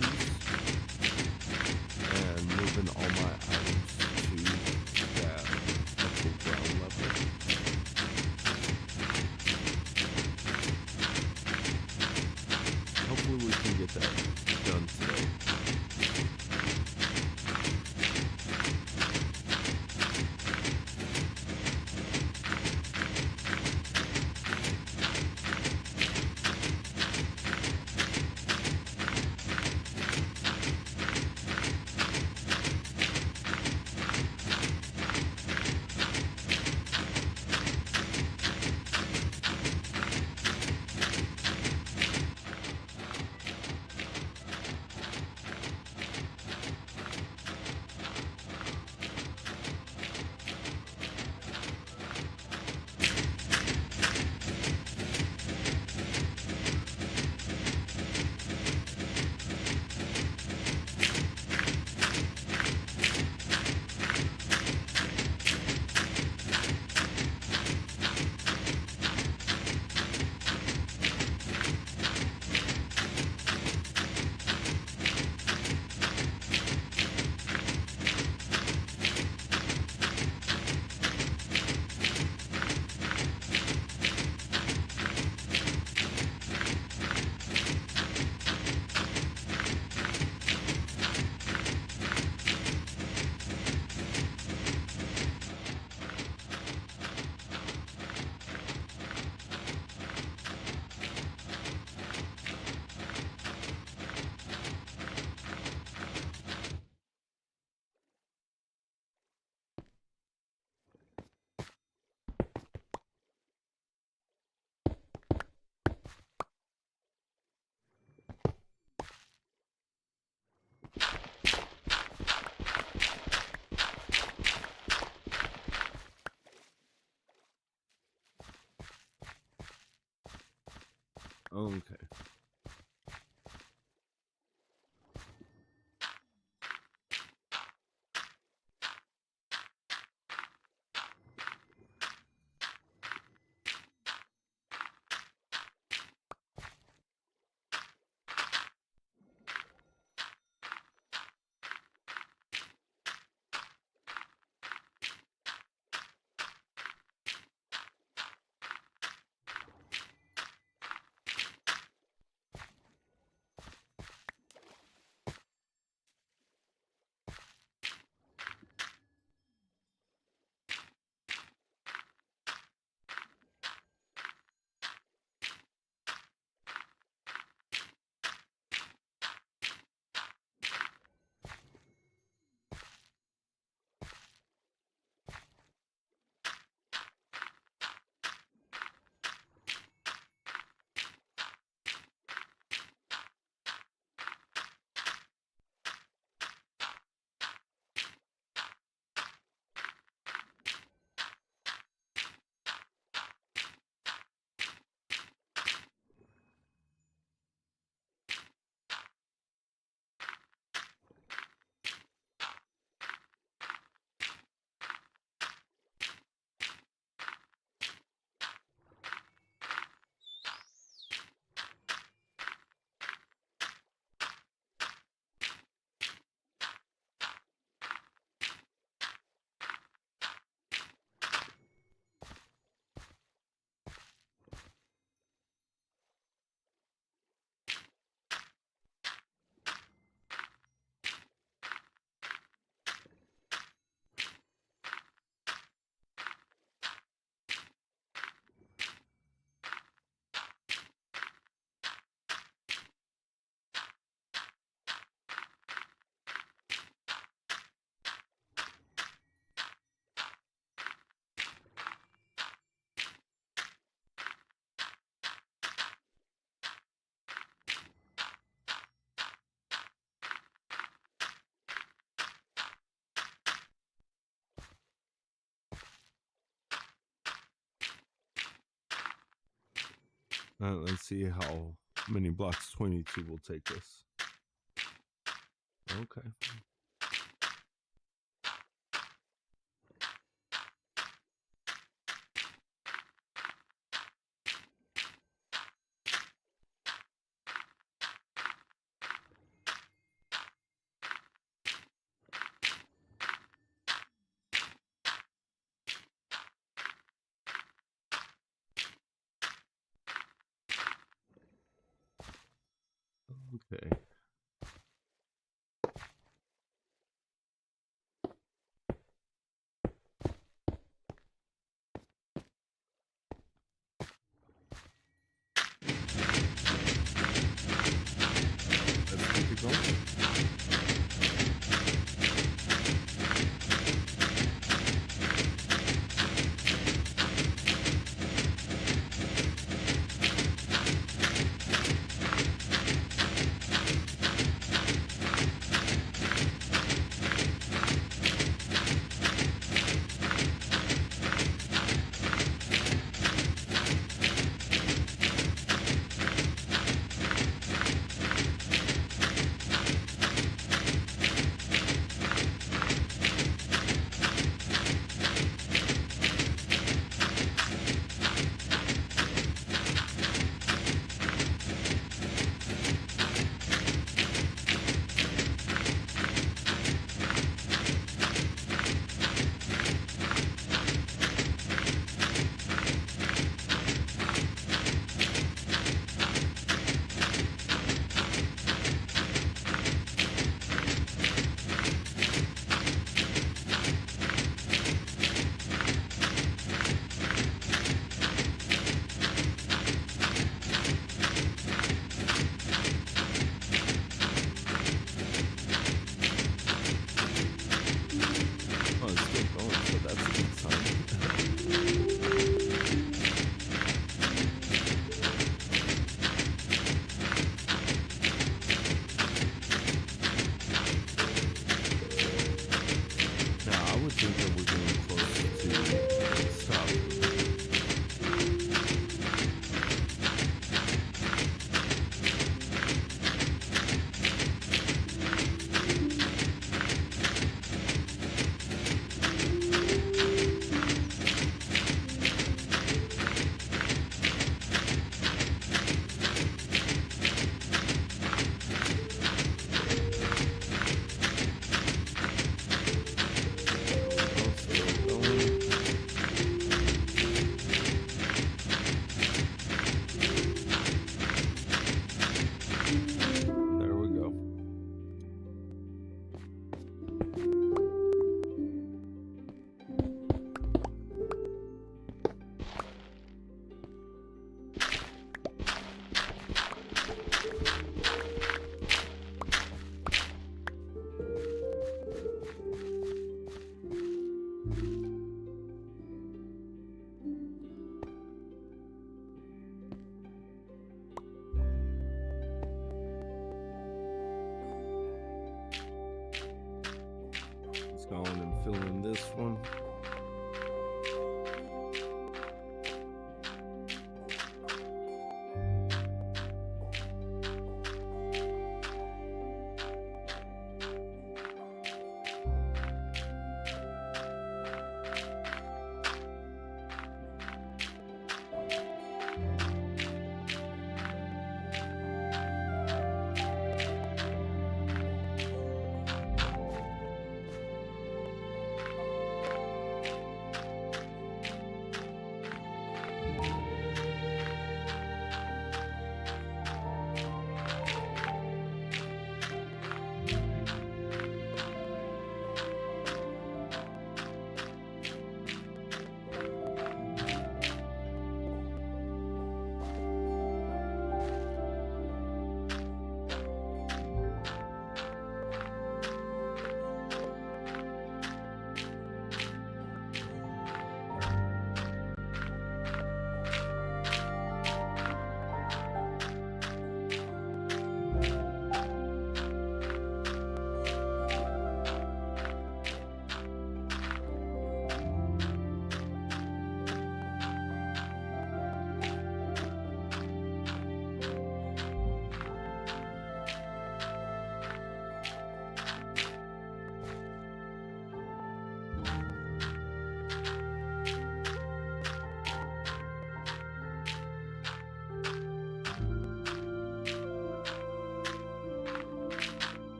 Speaker 1: piece and moving all my items to that upper ground level. Hopefully we can get that done today. Okay. Let's see how many blocks 22 will take us. Okay. Okay. Let's keep it going.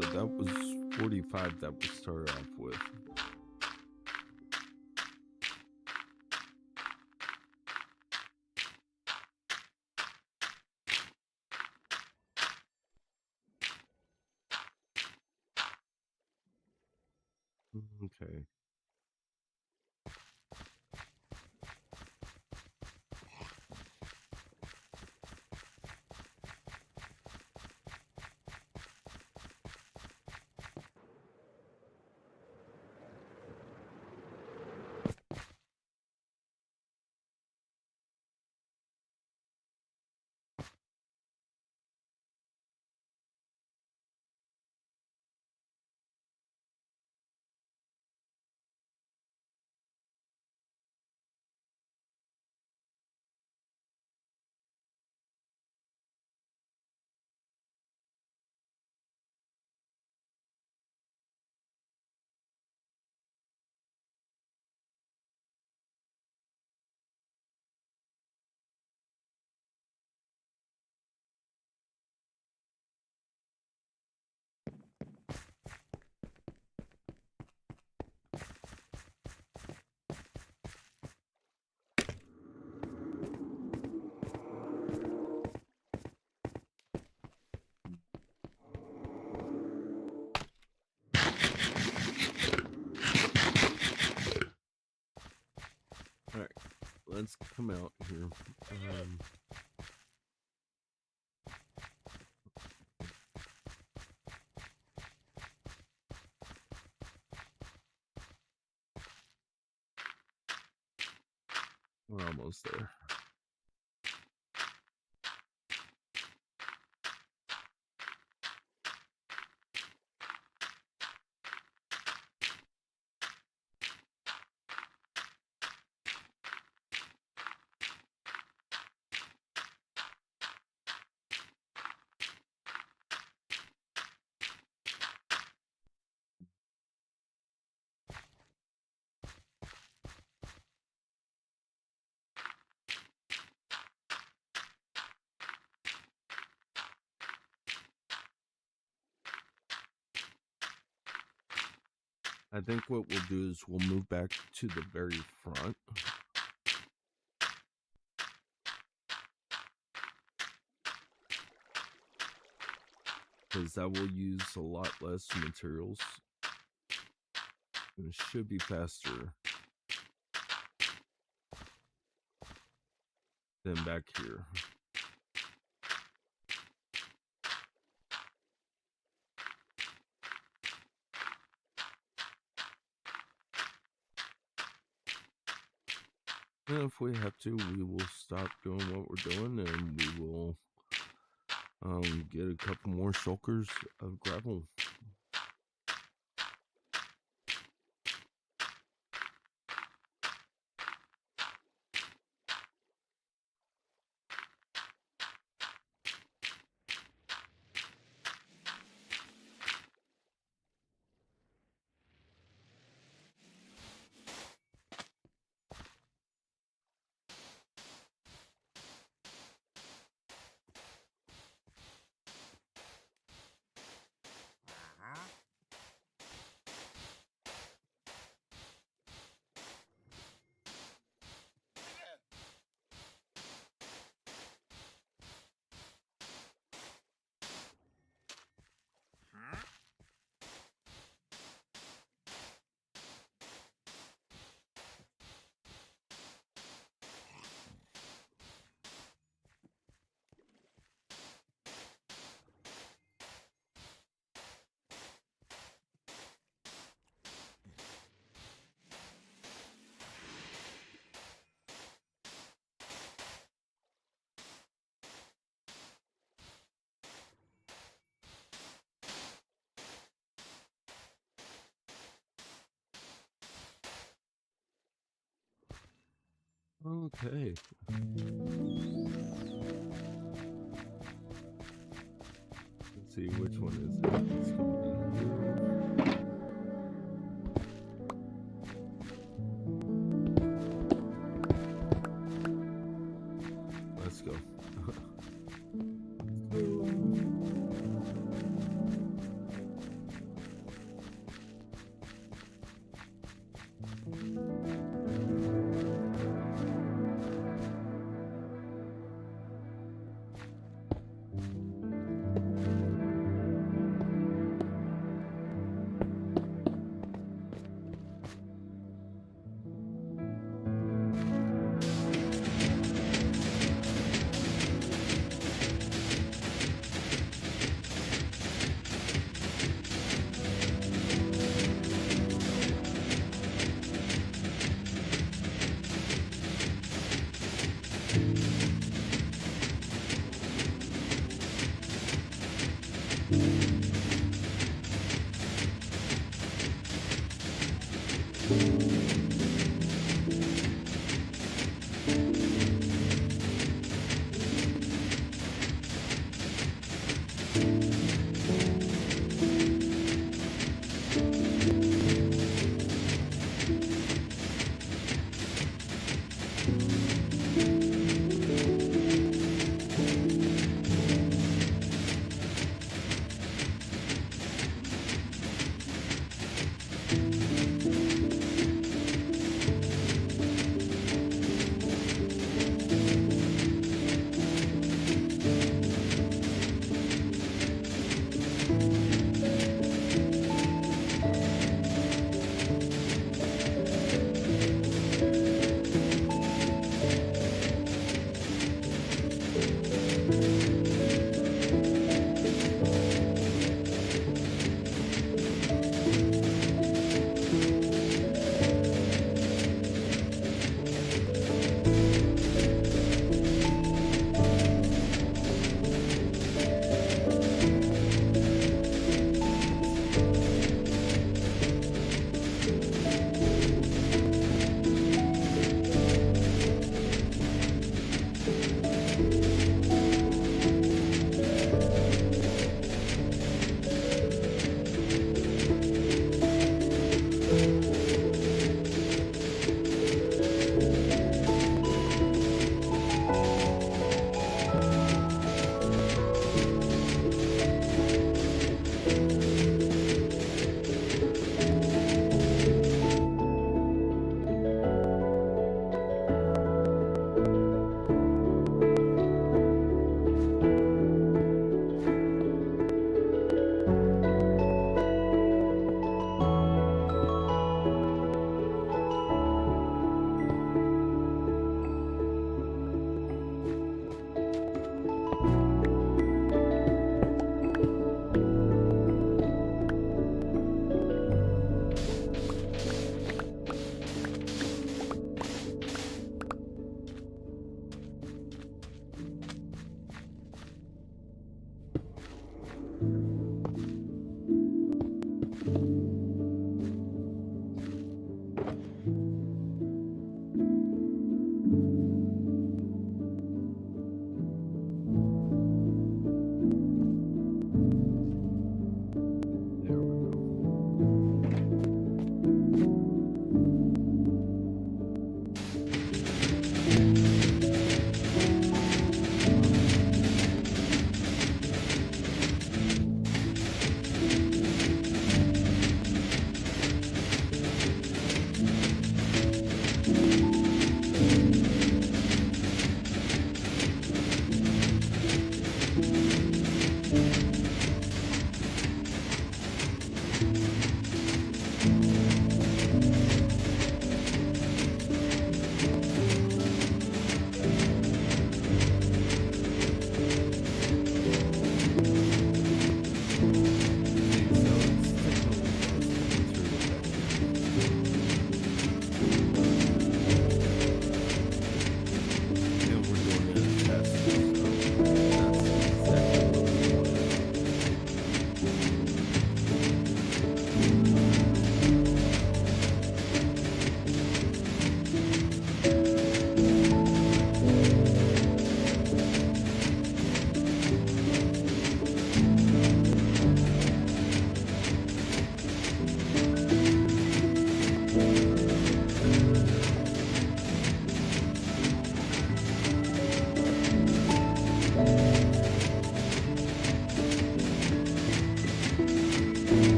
Speaker 1: So that was 45 that we started off with. Okay. All right, let's come out here. We're almost there. I think what we'll do is we'll move back to the very front. Because that will use a lot less materials. And it should be faster than back here. And if we have to, we will stop doing what we're doing and we will get a couple more shulkers of gravel. Okay. Let's see, which one is it? It's gonna be here. Let's go.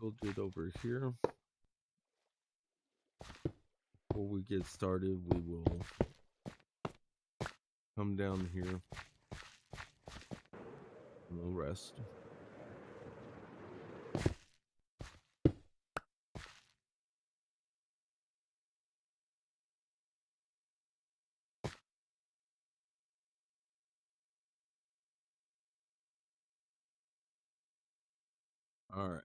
Speaker 1: build it over here. Before we get started, we will come down here and we'll rest. All right.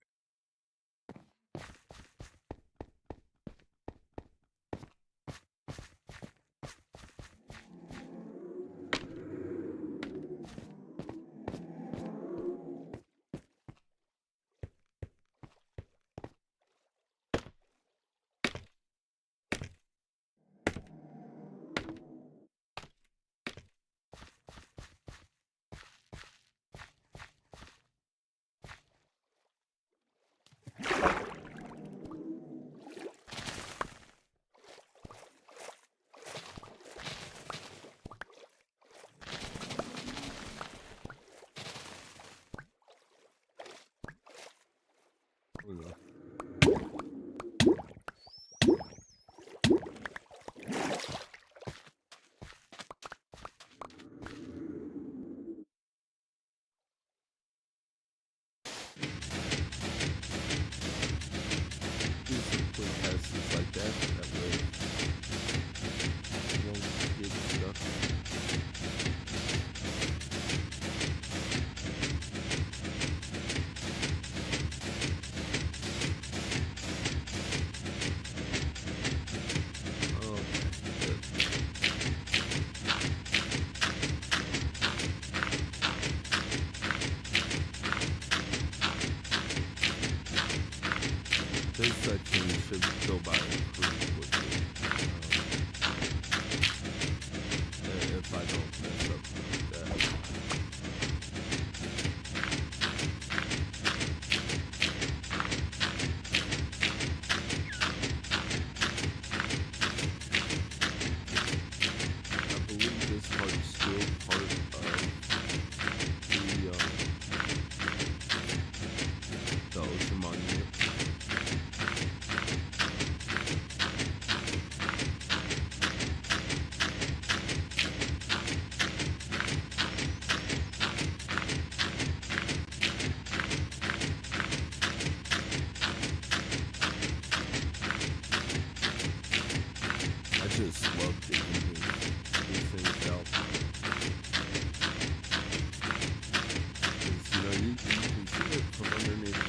Speaker 1: There we go. Do some quick passes like that. That way you won't get stuck. This section should go by pretty quickly. If I don't mess up like that. I believe this part is still part of the ocean monument. I just love digging these things out. Because, you can see it from underneath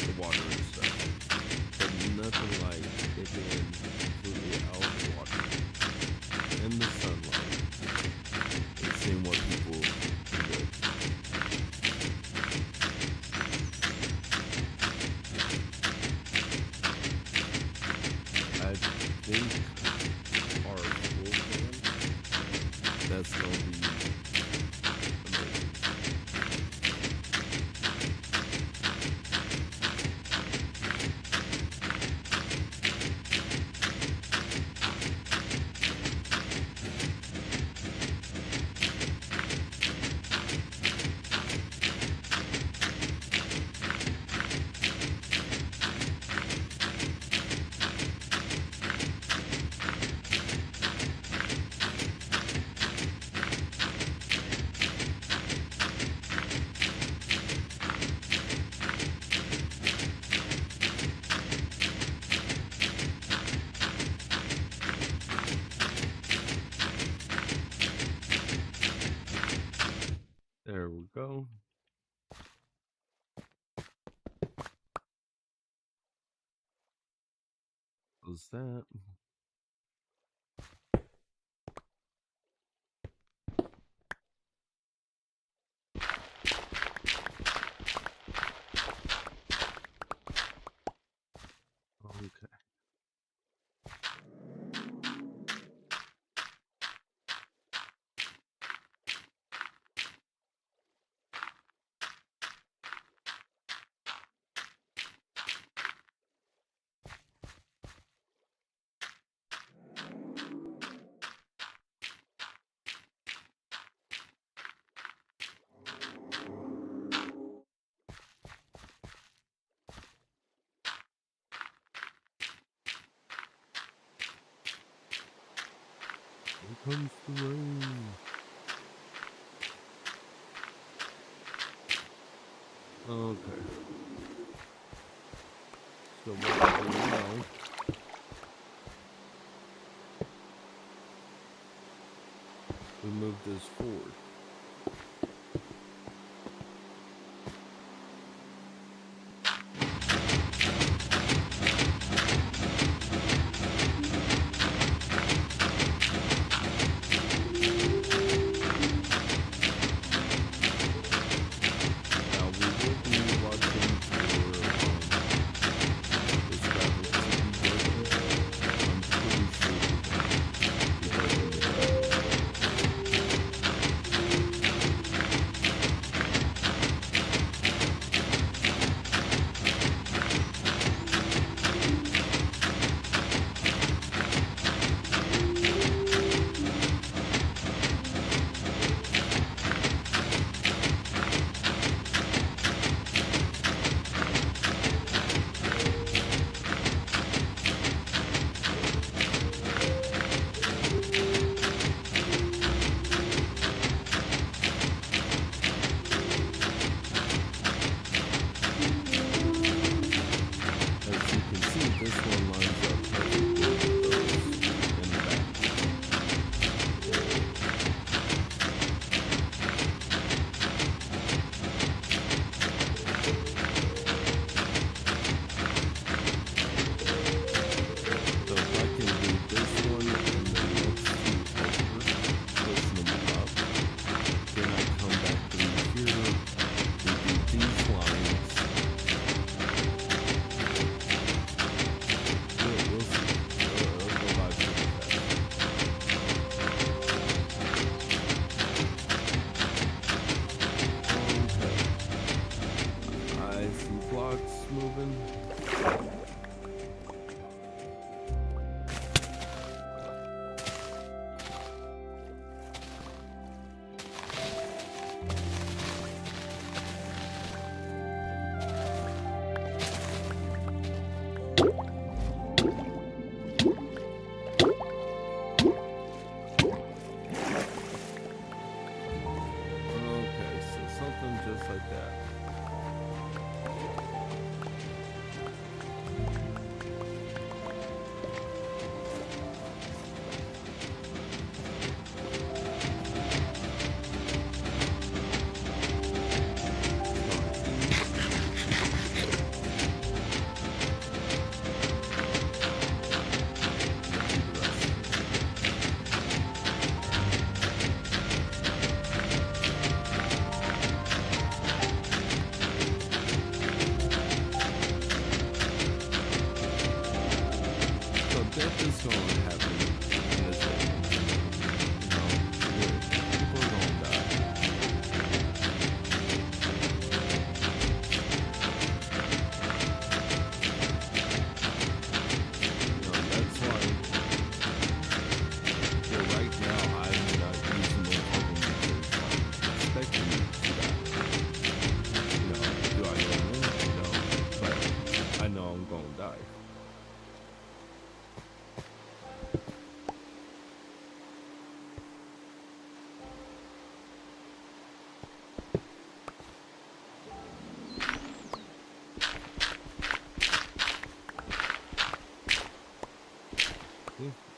Speaker 1: the water and stuff. But nothing like it being completely out of the water. In the sunlight. And seeing what people can do. I think our full fan, that's going to be amazing. There we go. What's that? Okay. comes the rain. Okay. So what we do now, we move this forward.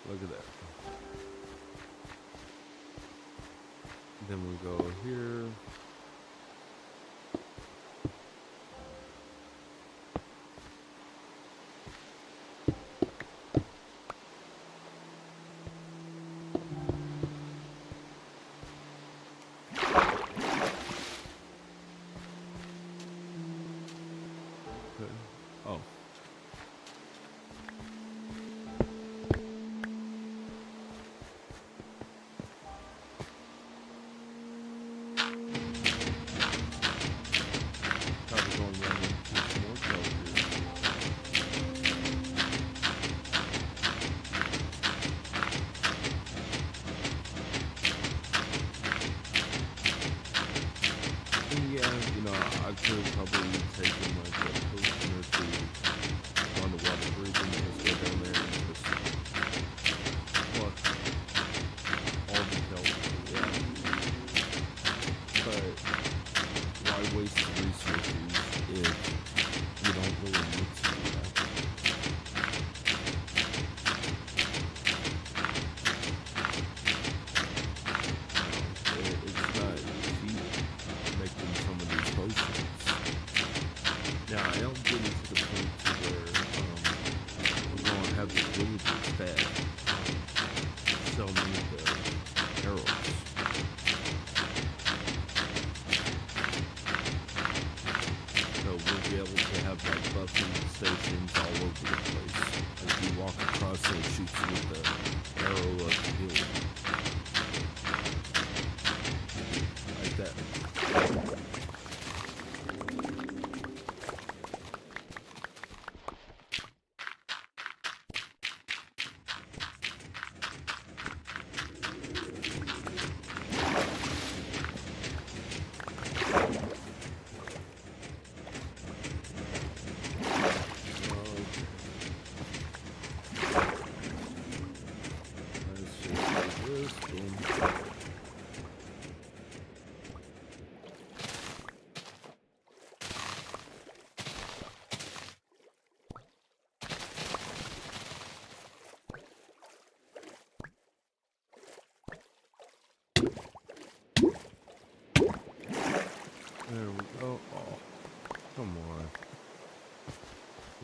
Speaker 1: Look at that. Then we go here. Okay. Oh.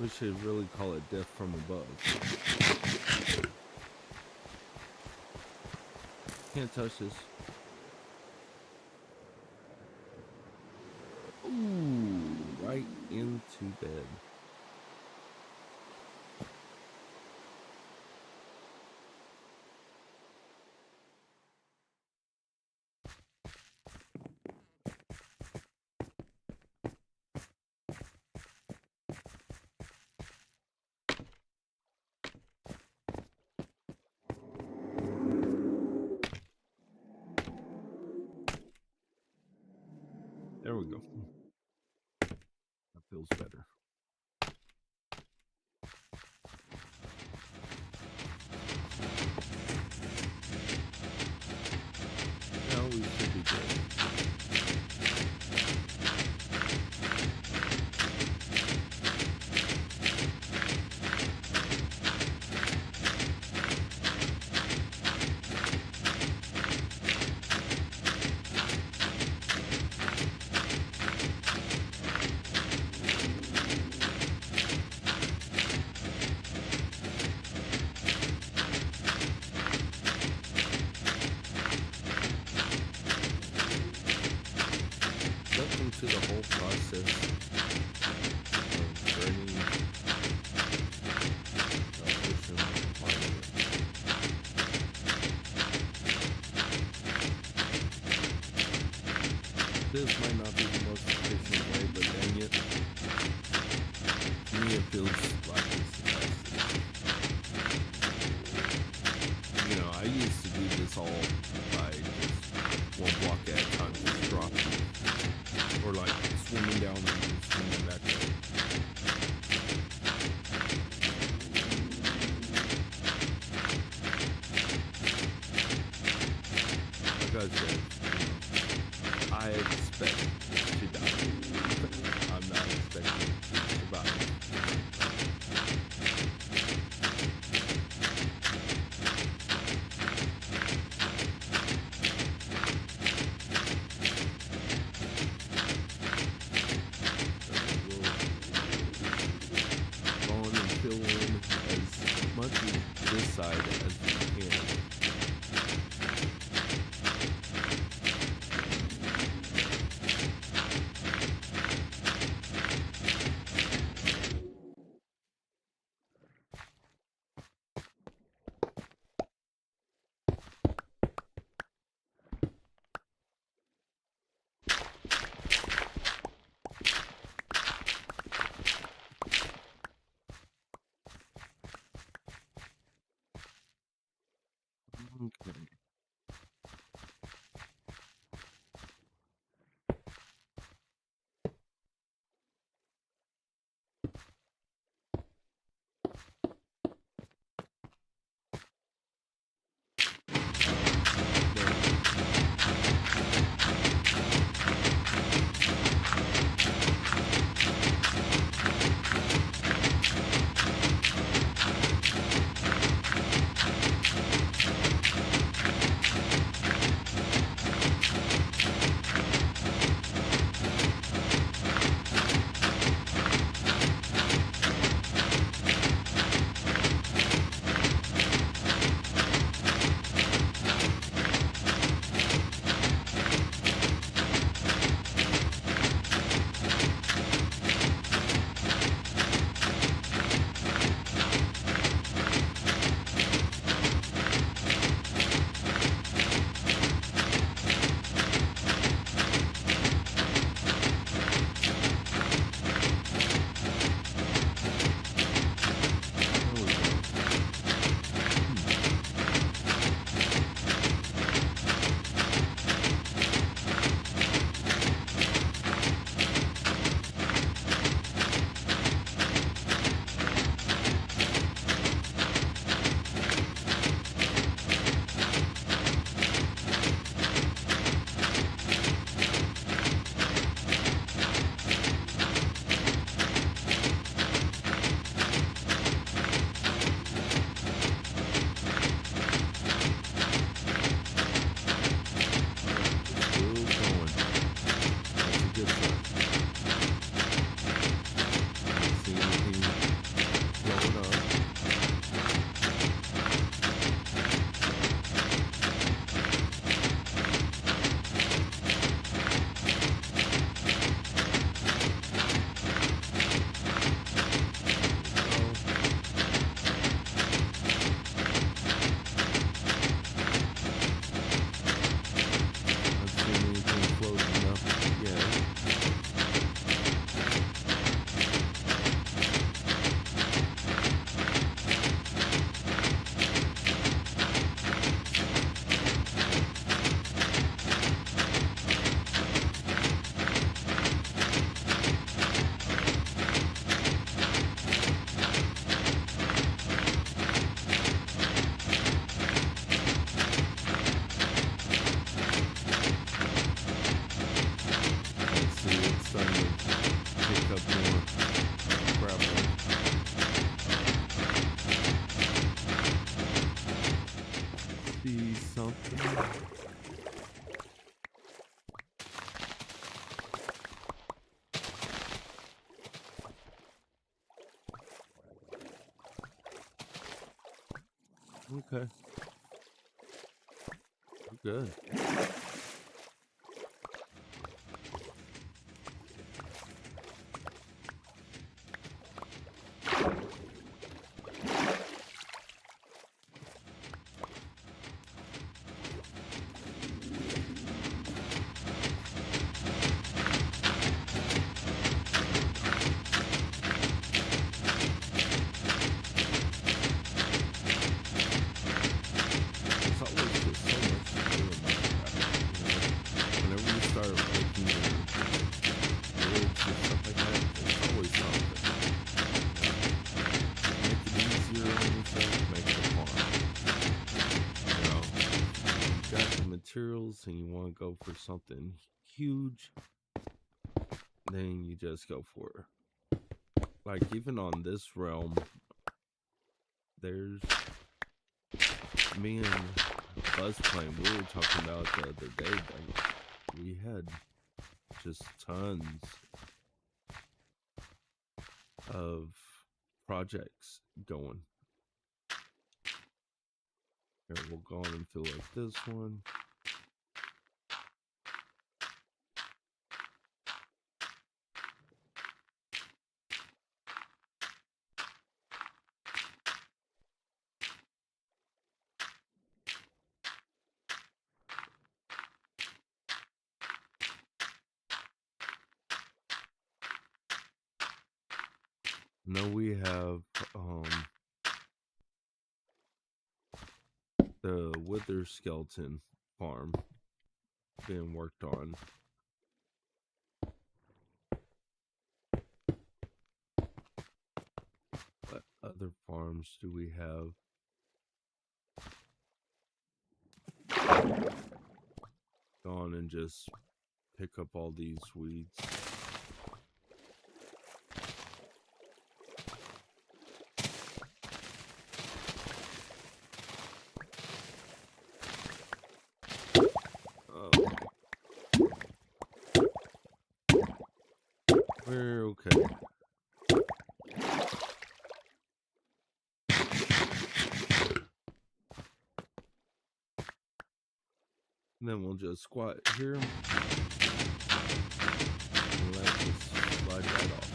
Speaker 1: We should really call it death from above. Can't touch this. Ooh, right into bed. There we go. That feels better. Now we should be good. Welcome to the whole process of burning ocean monument. This might not be the most efficient way, but dang it, to me it feels like it's the fastest. You know, I used to do this all by just one block at a time, just dropping. Or like swimming down and swimming back up. Like I said, I expect to die. I'm not expecting to survive. This side as we can. Okay. Okay. Good. There's always just so much to do in Minecraft. Whenever you start making your builds and stuff like that, there's always something. Make it easier on yourself, make it fun. You got the materials and you want to go for something huge, then you just go for it. Like even on this realm, there's me and Buzz playing. We were talking about the other day that we had just tons of projects going. Here, we'll go on and fill up this one. Now we have the Wither Skeleton farm being worked on. What other farms do we have? Go on and just pick up all these weeds. We're okay. And then we'll just squat here and let this slide right off.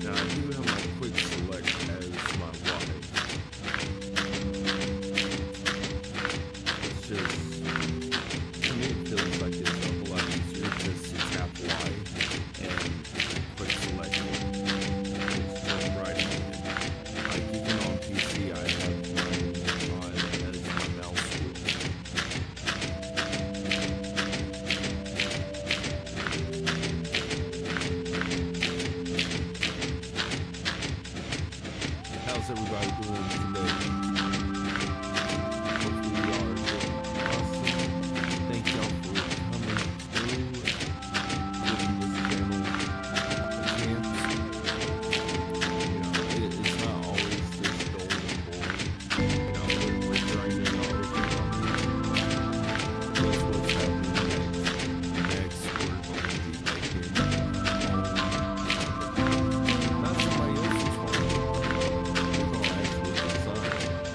Speaker 1: Now I do have my quick select as my Y. It's just, to me it feels like it's a whole lot easier just to tap Y and quick select it. It's just right in. Like even on PC I have mine on as my mouse wheel. How's everybody doing today? Hopefully you are doing awesome. Thank y'all for coming through, giving this channel a chance. It's not always this dull and boring. We're grinding all the time. That's what's happening next. We're going to be making not somebody else's farm. We're going to actually design.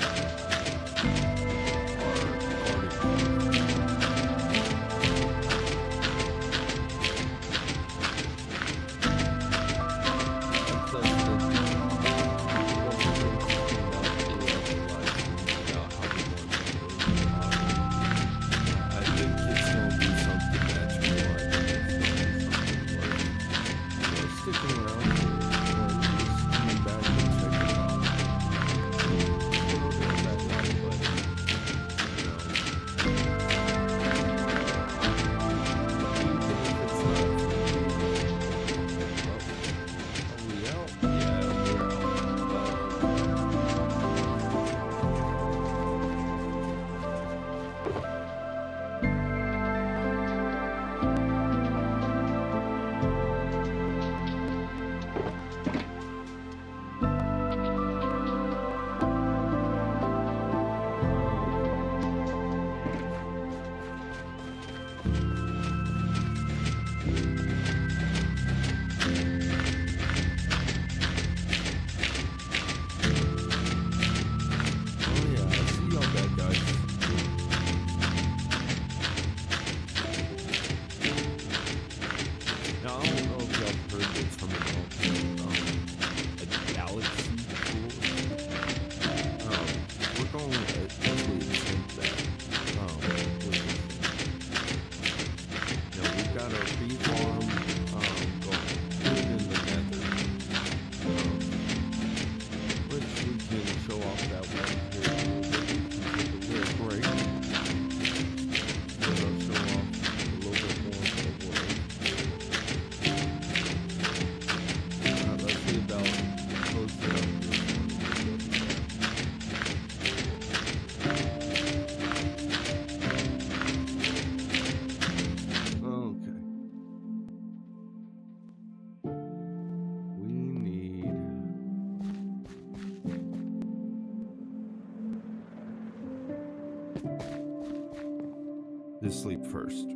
Speaker 1: to sleep first.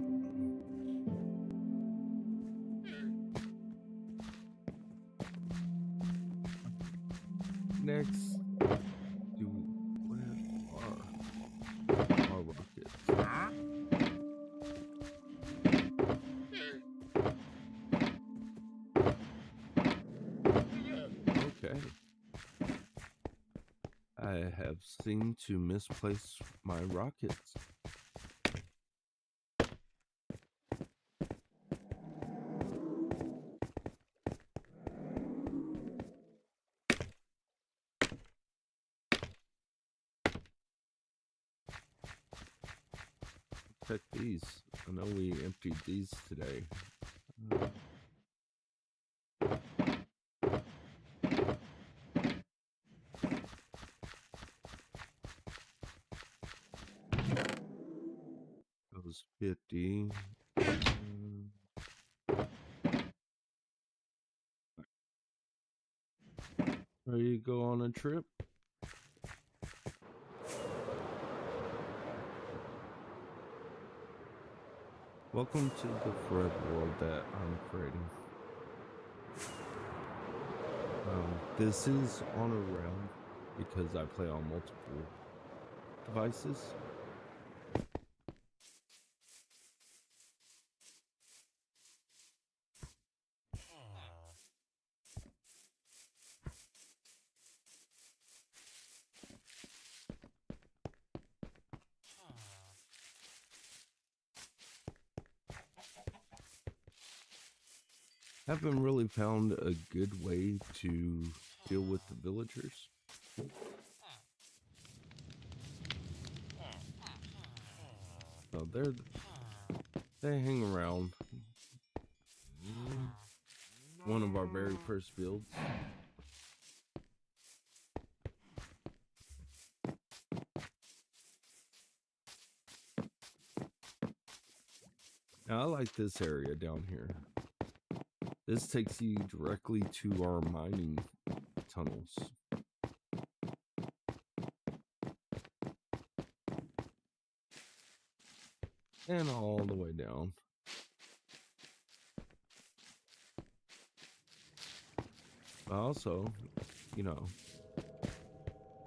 Speaker 1: Next, where are our rockets? Okay. I have seemed to misplace my rockets. Check these. I know we emptied these today. That was 50. Ready to go on a trip? Welcome to the Fred world that I'm creating. This is on a round because I play on multiple devices. Haven't really found a good way to deal with the villagers. So they hang around. One of our very first builds. Now I like this area down here. This takes you directly to our mining tunnels. And all the way down. Also, you know,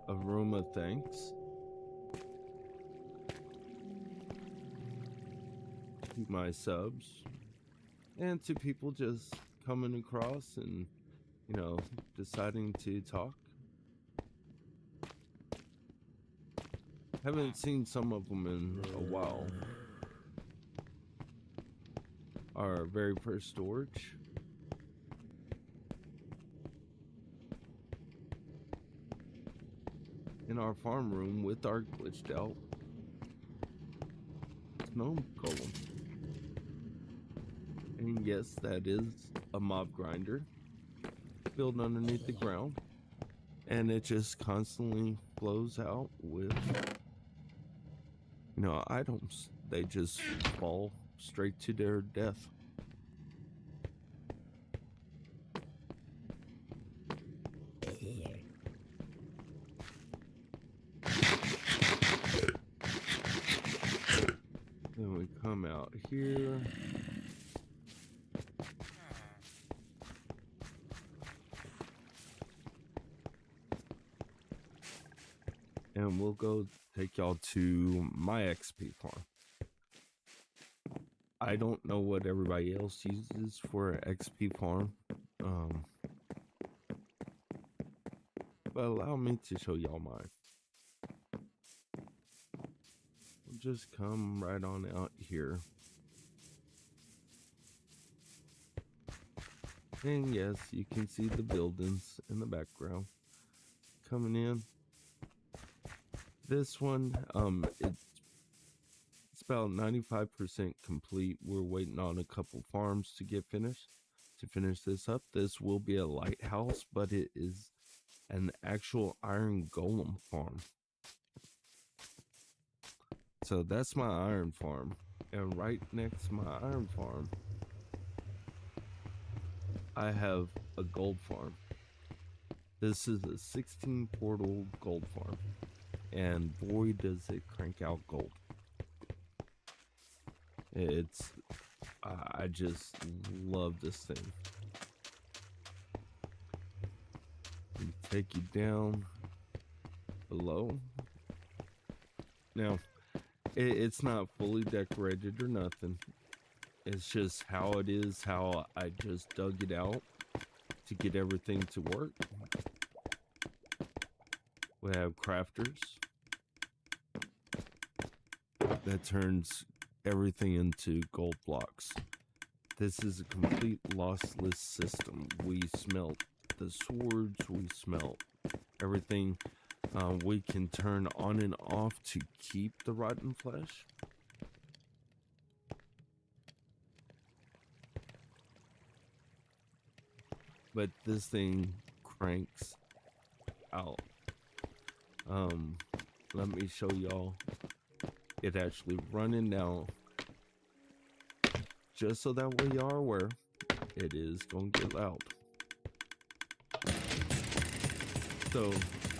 Speaker 1: a room of thanks to my subs and to people just coming across and, you know, deciding to talk. Haven't seen some of them in a while. Our very first storage. In our farm room with our glitched out gnome golem. And yes, that is a mob grinder built underneath the ground. And it just constantly flows out with, you know, items. They just fall straight to their death. Then we come out here. And we'll go take y'all to my XP farm. I don't know what everybody else uses for an XP farm. But allow me to show y'all mine. We'll just come right on out here. And yes, you can see the buildings in the background coming in. This one, it's about 95% complete. We're waiting on a couple farms to get finished. To finish this up, this will be a lighthouse, but it is an actual iron golem farm. So that's my iron farm. And right next to my iron farm, I have a gold farm. This is a 16 portal gold farm. And boy, does it crank out gold. It's I just love this thing. We take you down below. Now, it's not fully decorated or nothing. It's just how it is, how I just dug it out to get everything to work. We have crafters. That turns everything into gold blocks. This is a complete lossless system. We smelt the swords, we smelt everything. We can turn on and off to keep the rotten flesh. But this thing cranks out. Let me show y'all it actually running now, just so that way y'all are aware it is gonna get loud. So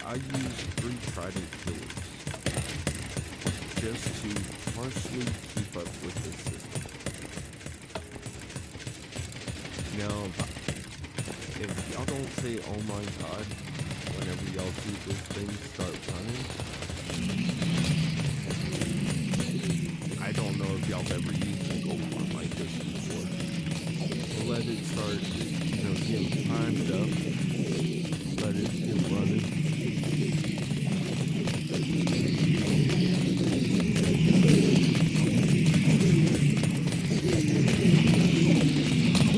Speaker 1: I use 3 trident killers just to partially keep up with this system. Now, if y'all don't say "oh my god" whenever y'all see this thing start running, I don't know if y'all ever used a gold farm like this before. We'll let it start, getting primed up. Let it get running.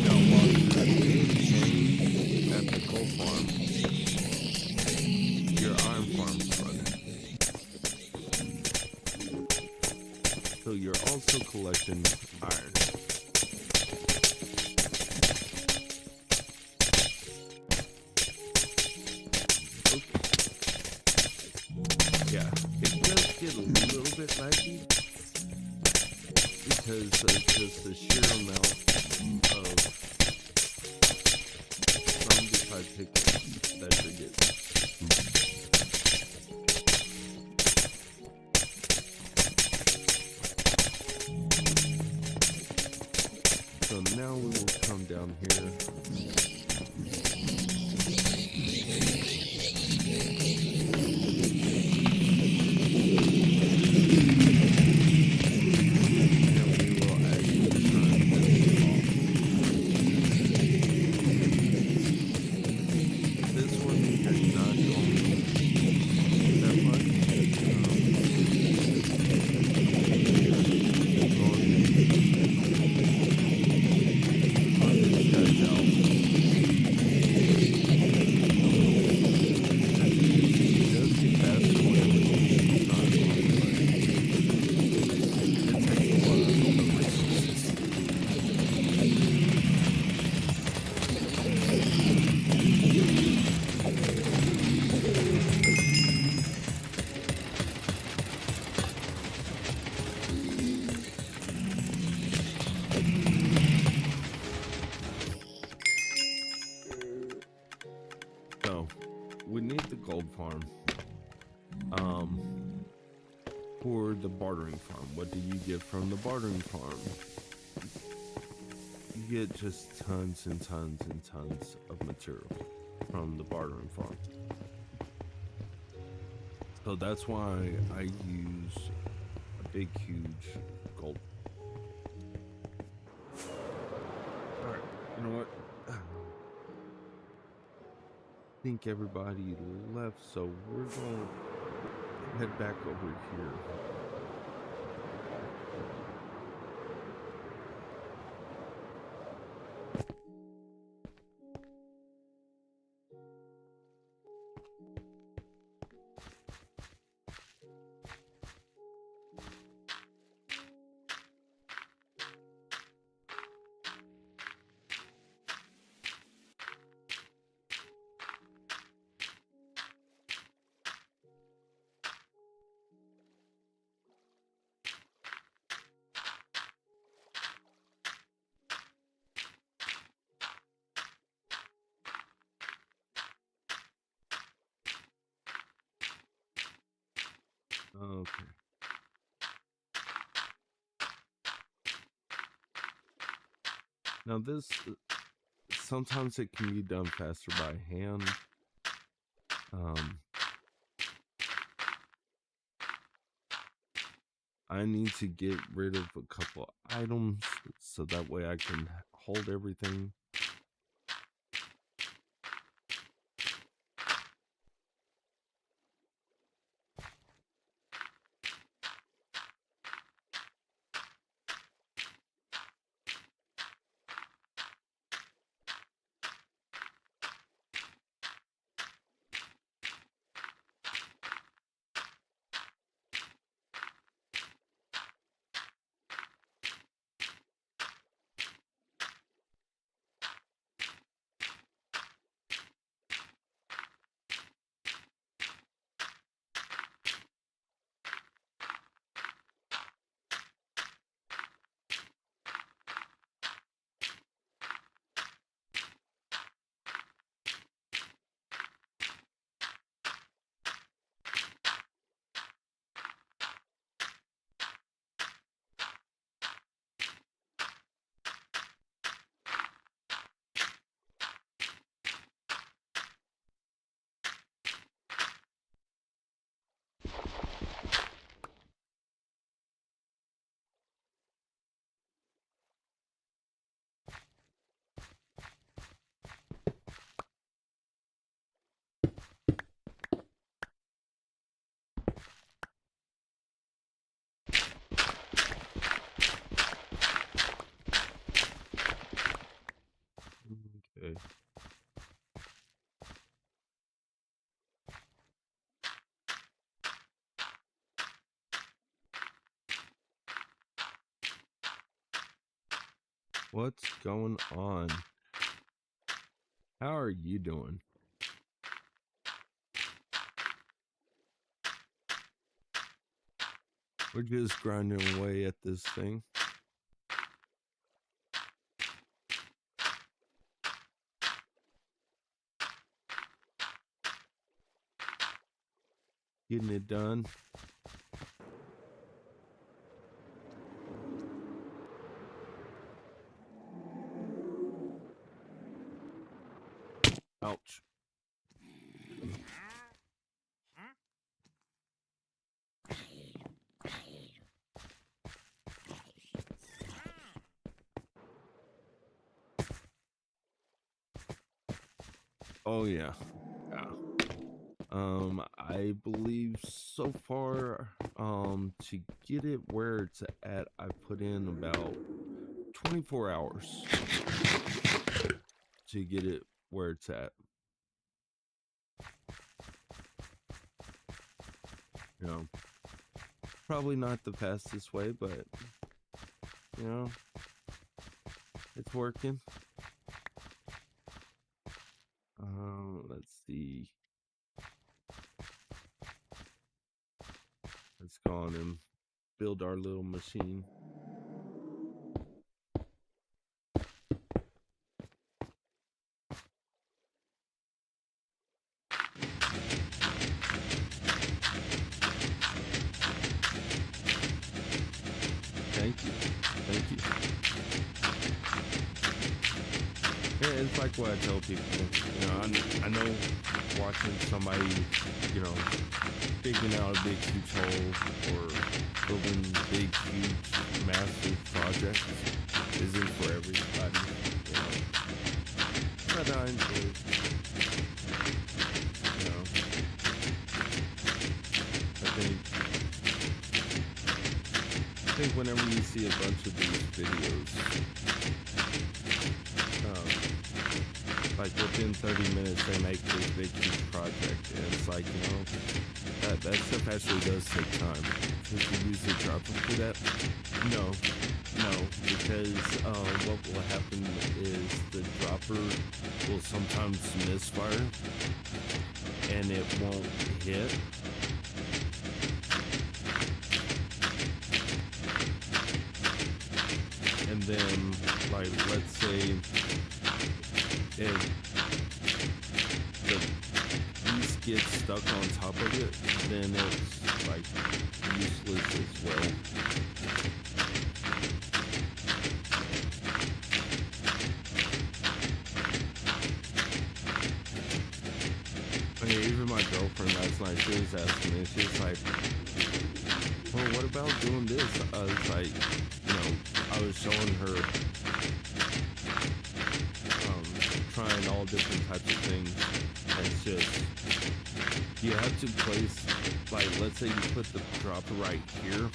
Speaker 1: Now watch the game change at the gold farm. Your iron farm's running. So you're also collecting iron. Okay. Yeah, it does get a little bit laggy because it's just the sheer amount of zombie type pickups that you're getting. So now we will come down here. So we need the gold farm. For the bartering farm, what do you get from the bartering farm? You get just tons and tons and tons of material from the bartering farm. So that's why I use a big, huge gold. Alright, you know what? I think everybody left, so we're going to head back over here. Okay. Now this, sometimes it can be done faster by hand. I need to get rid of a couple items so that way I can hold everything. Okay. What's going on? How are you doing? We're just grinding away at this thing. Getting it done. Ouch. Oh yeah. Yeah. I believe so far, to get it where it's at, I put in about 24 hours to get it where it's at. You know, probably not the fastest way, but you know, it's working. Let's see. Let's go on and build our little machine. Thank you. Thank you. Yeah, it's like what I tell people. You know, I know watching somebody, you know, digging out a big huge hole or building big huge massive projects isn't for everybody. You know, but I enjoy it. You know, I think whenever you see a bunch of these videos, like within 30 minutes they make this big huge project, and it's like, you know, that stuff actually does take time. Should you usually drop through that? No, because what will happen is the dropper will sometimes misfire and it won't hit. And then, like, let's say if the piece gets stuck on top of it, then it's like useless as well. even my girlfriend last night, she was asking me, she was like, well, what about doing this? I was like, I was showing her trying all different types of things. And it's just, you have to place, like, let's say you put the dropper right here,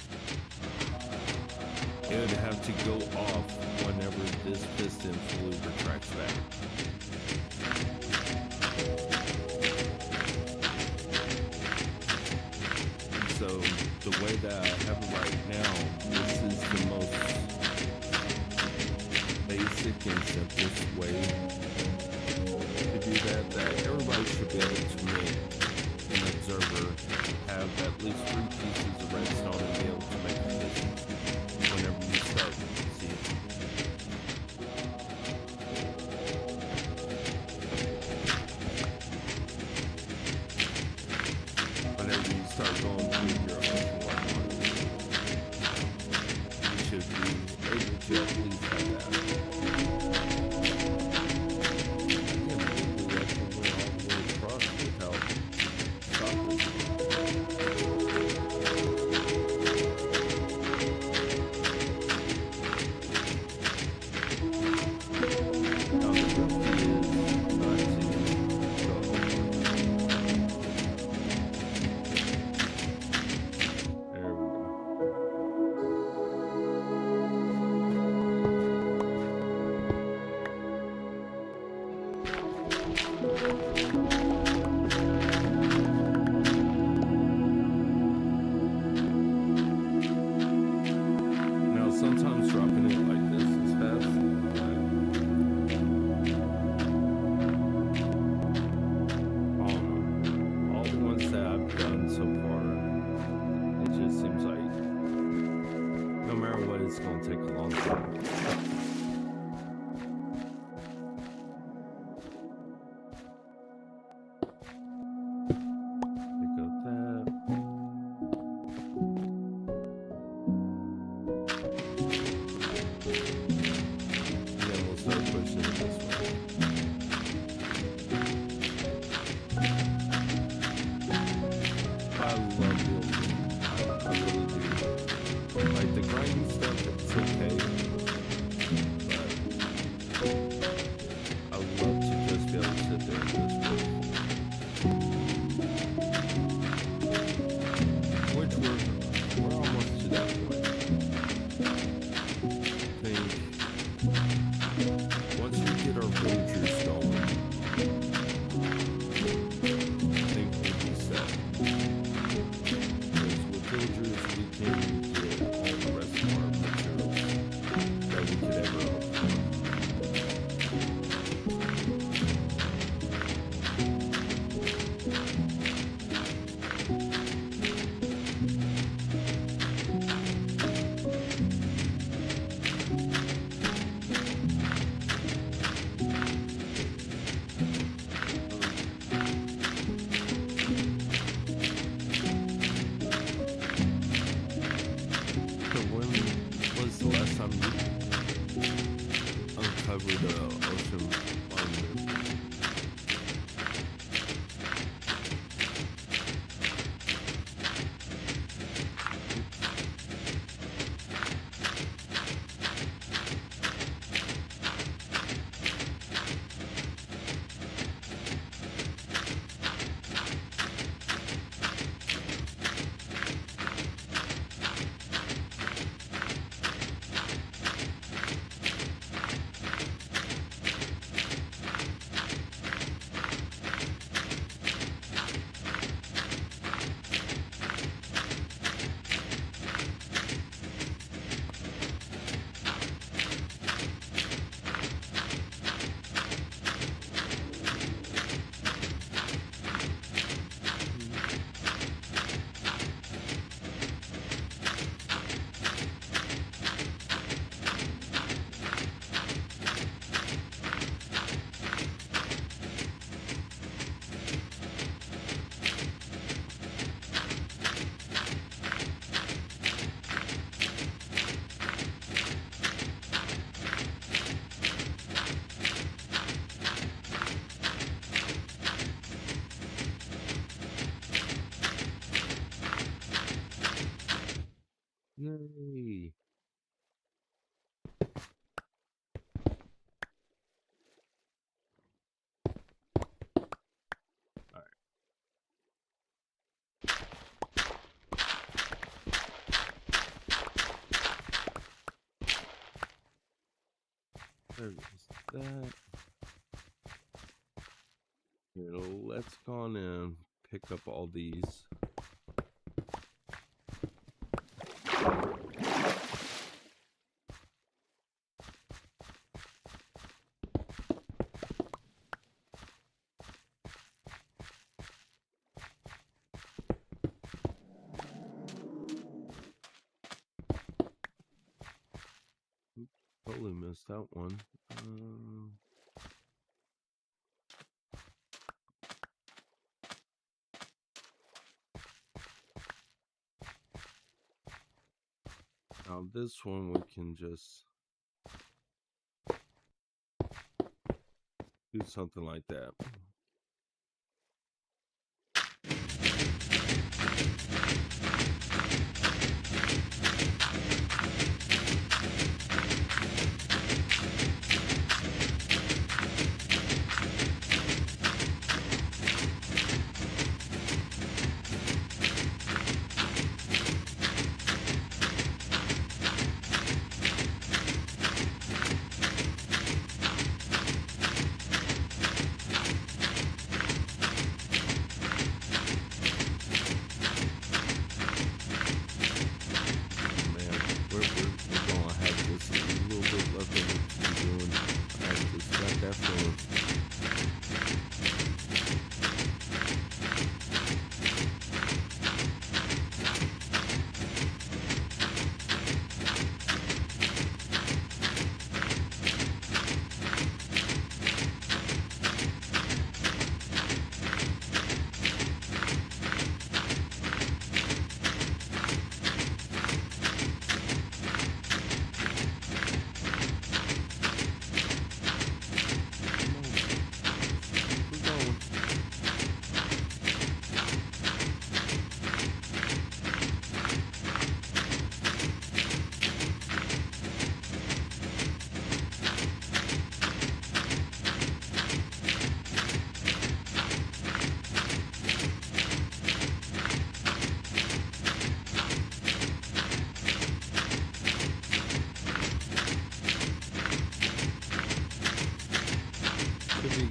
Speaker 1: it would have to go off whenever this piston fully retracts back. So the way that I have it right now, this is the most basic and simplest way to do that everybody should be able to make an observer have at least 3 pieces of redstone and be able to make a decision whenever you start seeing. Whenever you start going through your own work, you should be able to at least have that. Sometimes dropping it like this is fast. All the ones that I've done so far, it just seems like no matter what, it's going to take a long time. Like the grinding stuff, it's okay, but I love to just be able to sit there and just work. Which we're almost to that point. I think once we get our villagers going, I think we'll be set. Because with villagers, we can get all the rest of our materials. Yay! Alright. There goes that. Here, let's go on and pick up all these. Totally missed that one. Now this one we can just do something like that.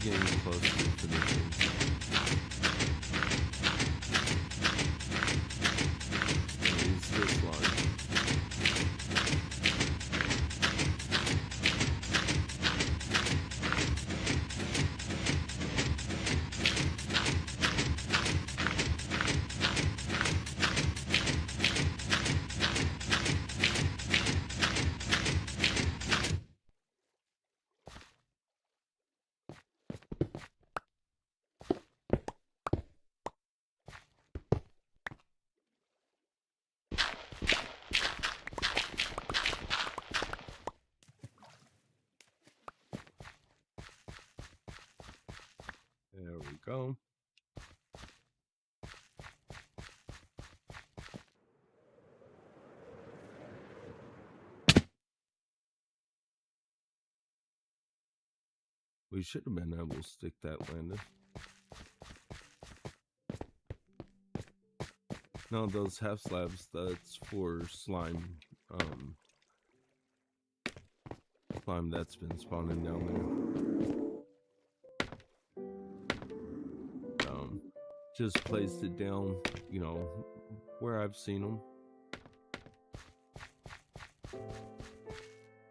Speaker 1: Getting close to finishing. Use this line. There we go. We should have been able to stick that landing. No, those half slabs, that's for slime. Slime that's been spawning down there. Just placed it down, you know, where I've seen them.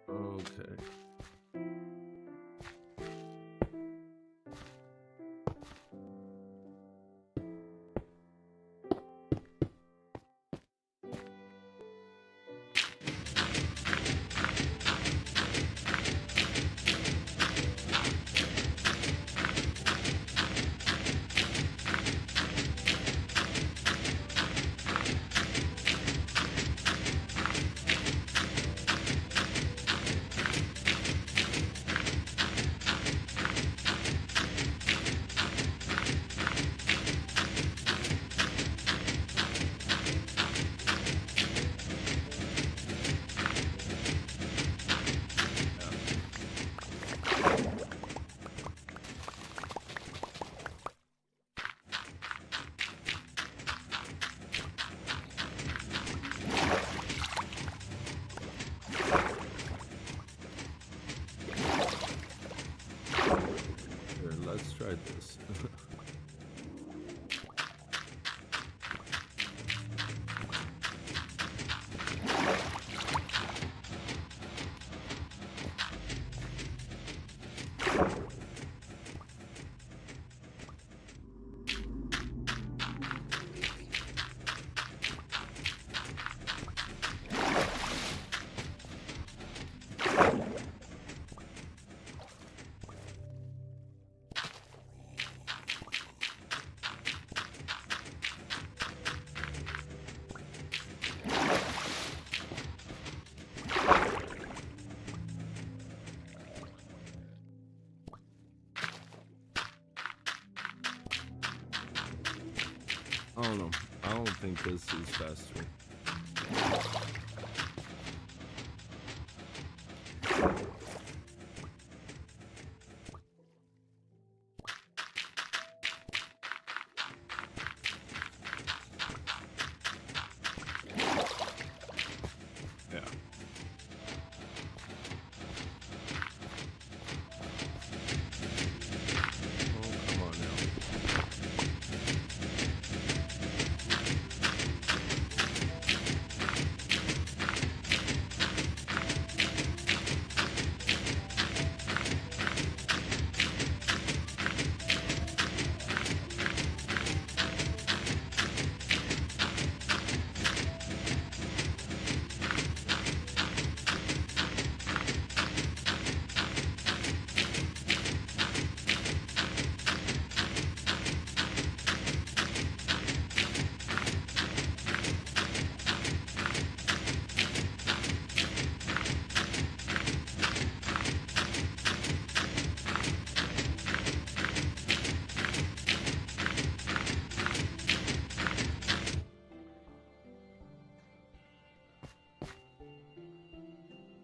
Speaker 1: Okay. I don't know. I don't think this is faster. Yeah. Oh, come on now.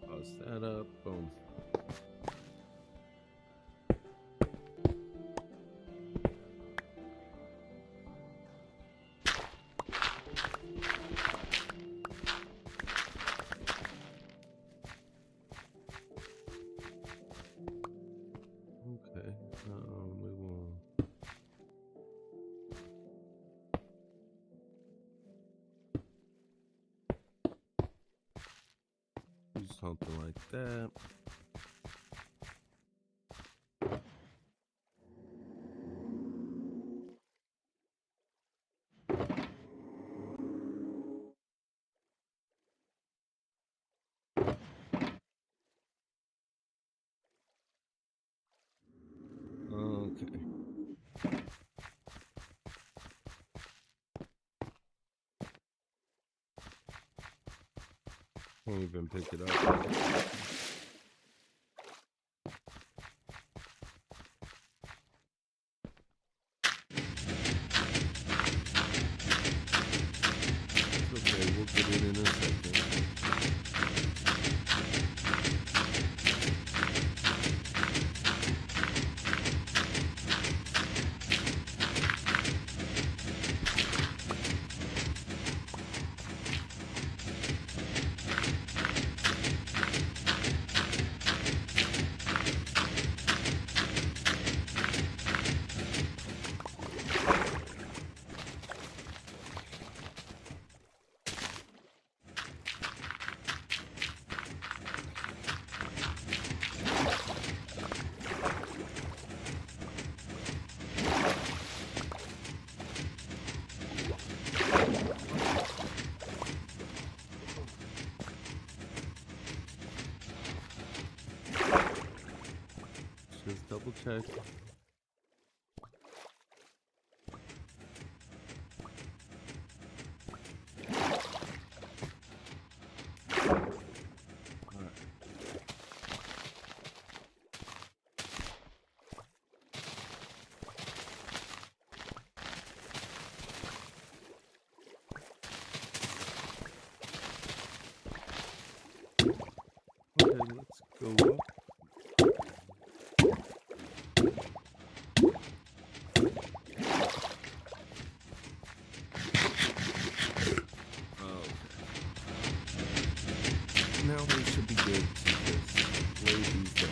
Speaker 1: Pause that up. Boom. Okay. We will do something like that. Okay. Can't even pick it up. Okay, we'll get it in a second. Just double check. Okay, let's go up. Now we should be good to just lay these down.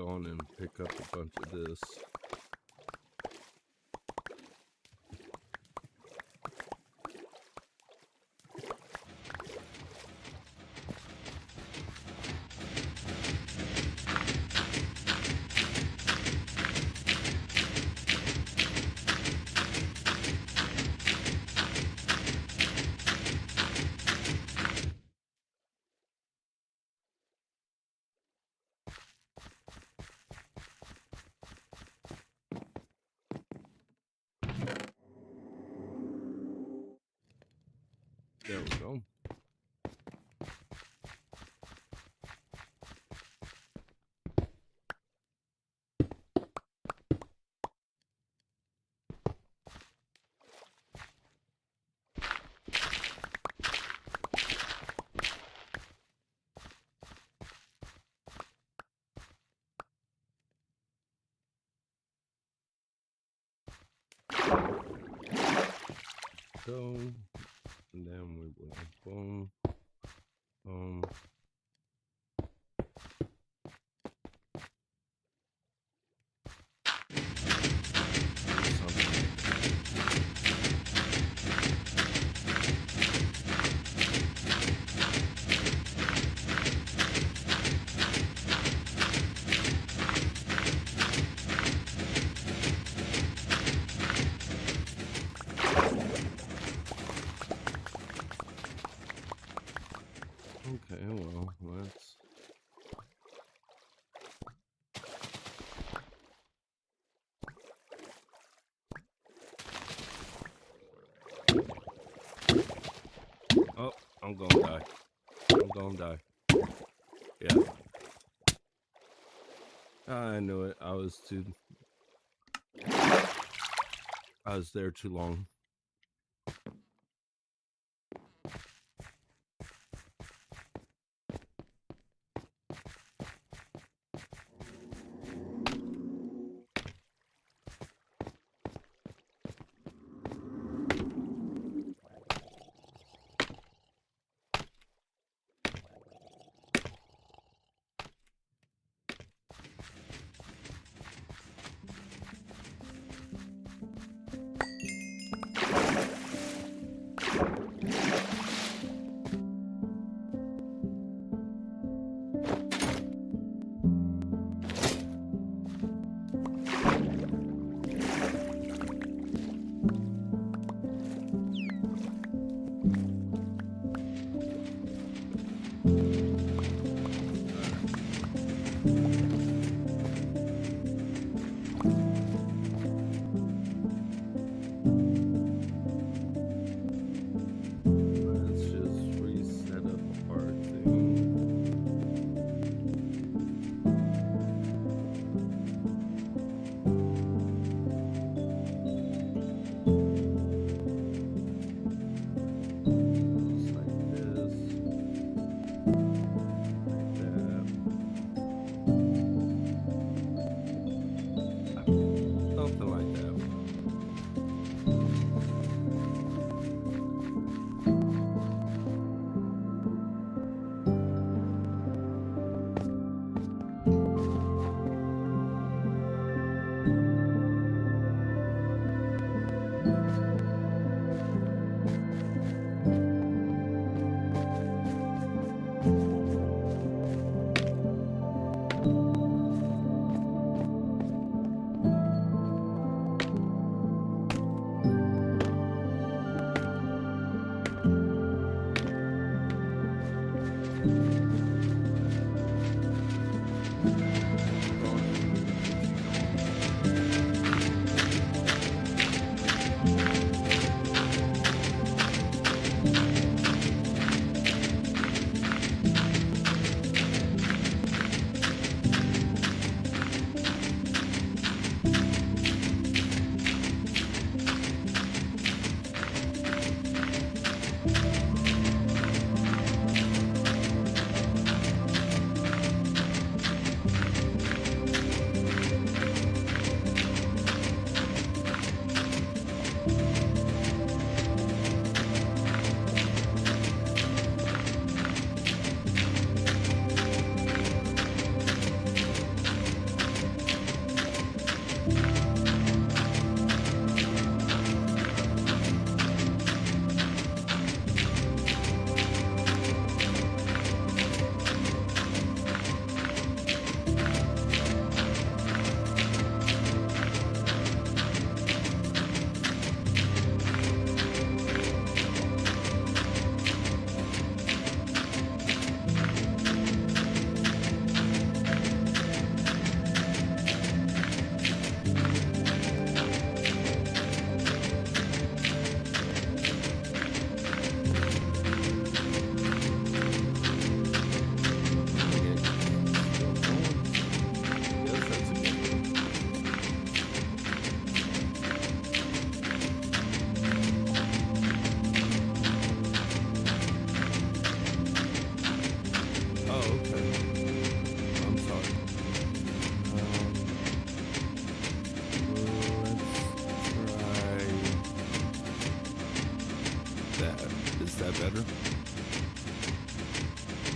Speaker 1: on and pick up a bunch of this. There we go. Go, and then we will boom, boom. Okay, well, let's. Oh, I'm gonna die. I'm gonna die. Yeah. I knew it. I was there too long.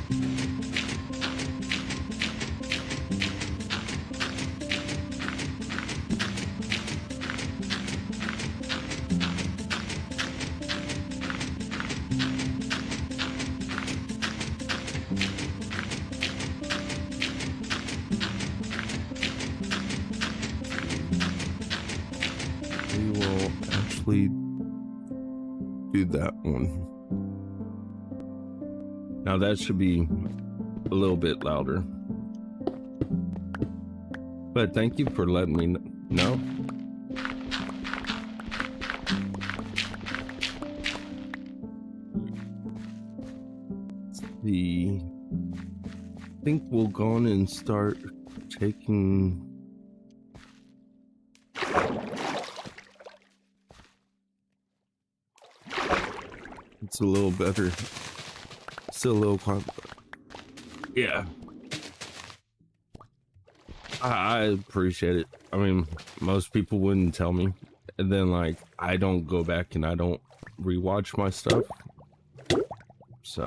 Speaker 1: We will actually do that one. Now that should be a little bit louder. But thank you for letting me know. I think we'll go on and start taking it's a little better. Still a little quiet. Yeah. I appreciate it. I mean, most people wouldn't tell me. And then, like, I don't go back and I don't rewatch my stuff. So,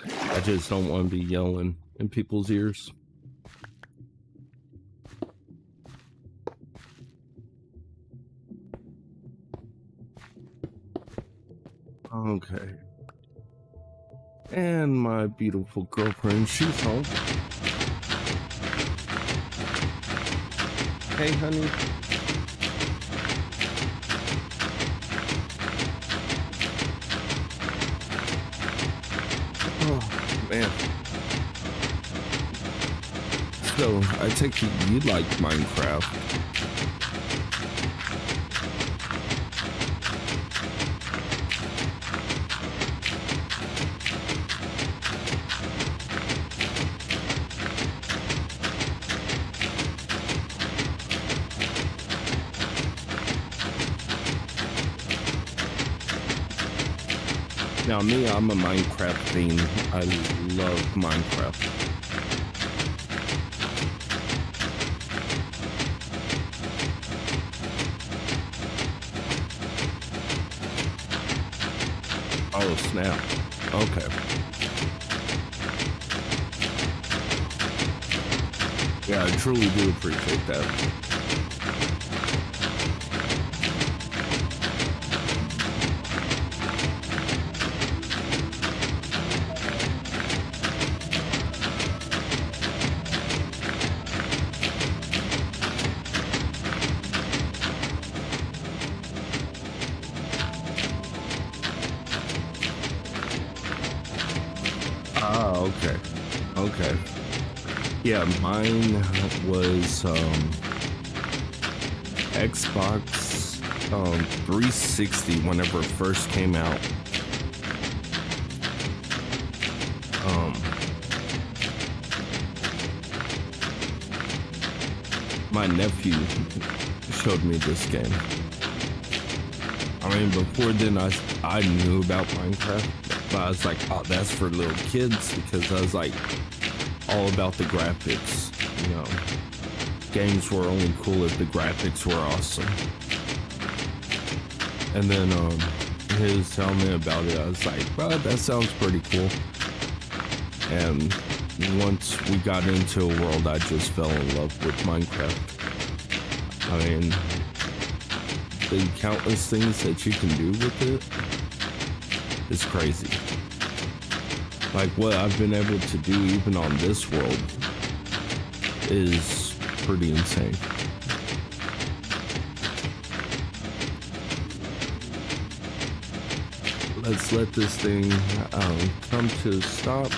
Speaker 1: I just don't want to be yelling in people's ears. Okay. And my beautiful girlfriend, she's home. Hey, honey. Oh, man. So, I take it you like Minecraft. Now me, I'm a Minecraft fiend. I love Minecraft. Oh snap. Okay. Yeah, I truly do appreciate that. Ah, okay. Okay. Yeah, mine was Xbox 360 whenever it first came out. My nephew showed me this game. I mean, before then I knew about Minecraft, but I was like, oh, that's for little kids, because I was like all about the graphics, you know. Games were only cool if the graphics were awesome. And then he was telling me about it. I was like, well, that sounds pretty cool. And once we got into a world, I just fell in love with Minecraft. I mean, the countless things that you can do with it is crazy. Like what I've been able to do even on this world is pretty insane. Let's let this thing come to a stop.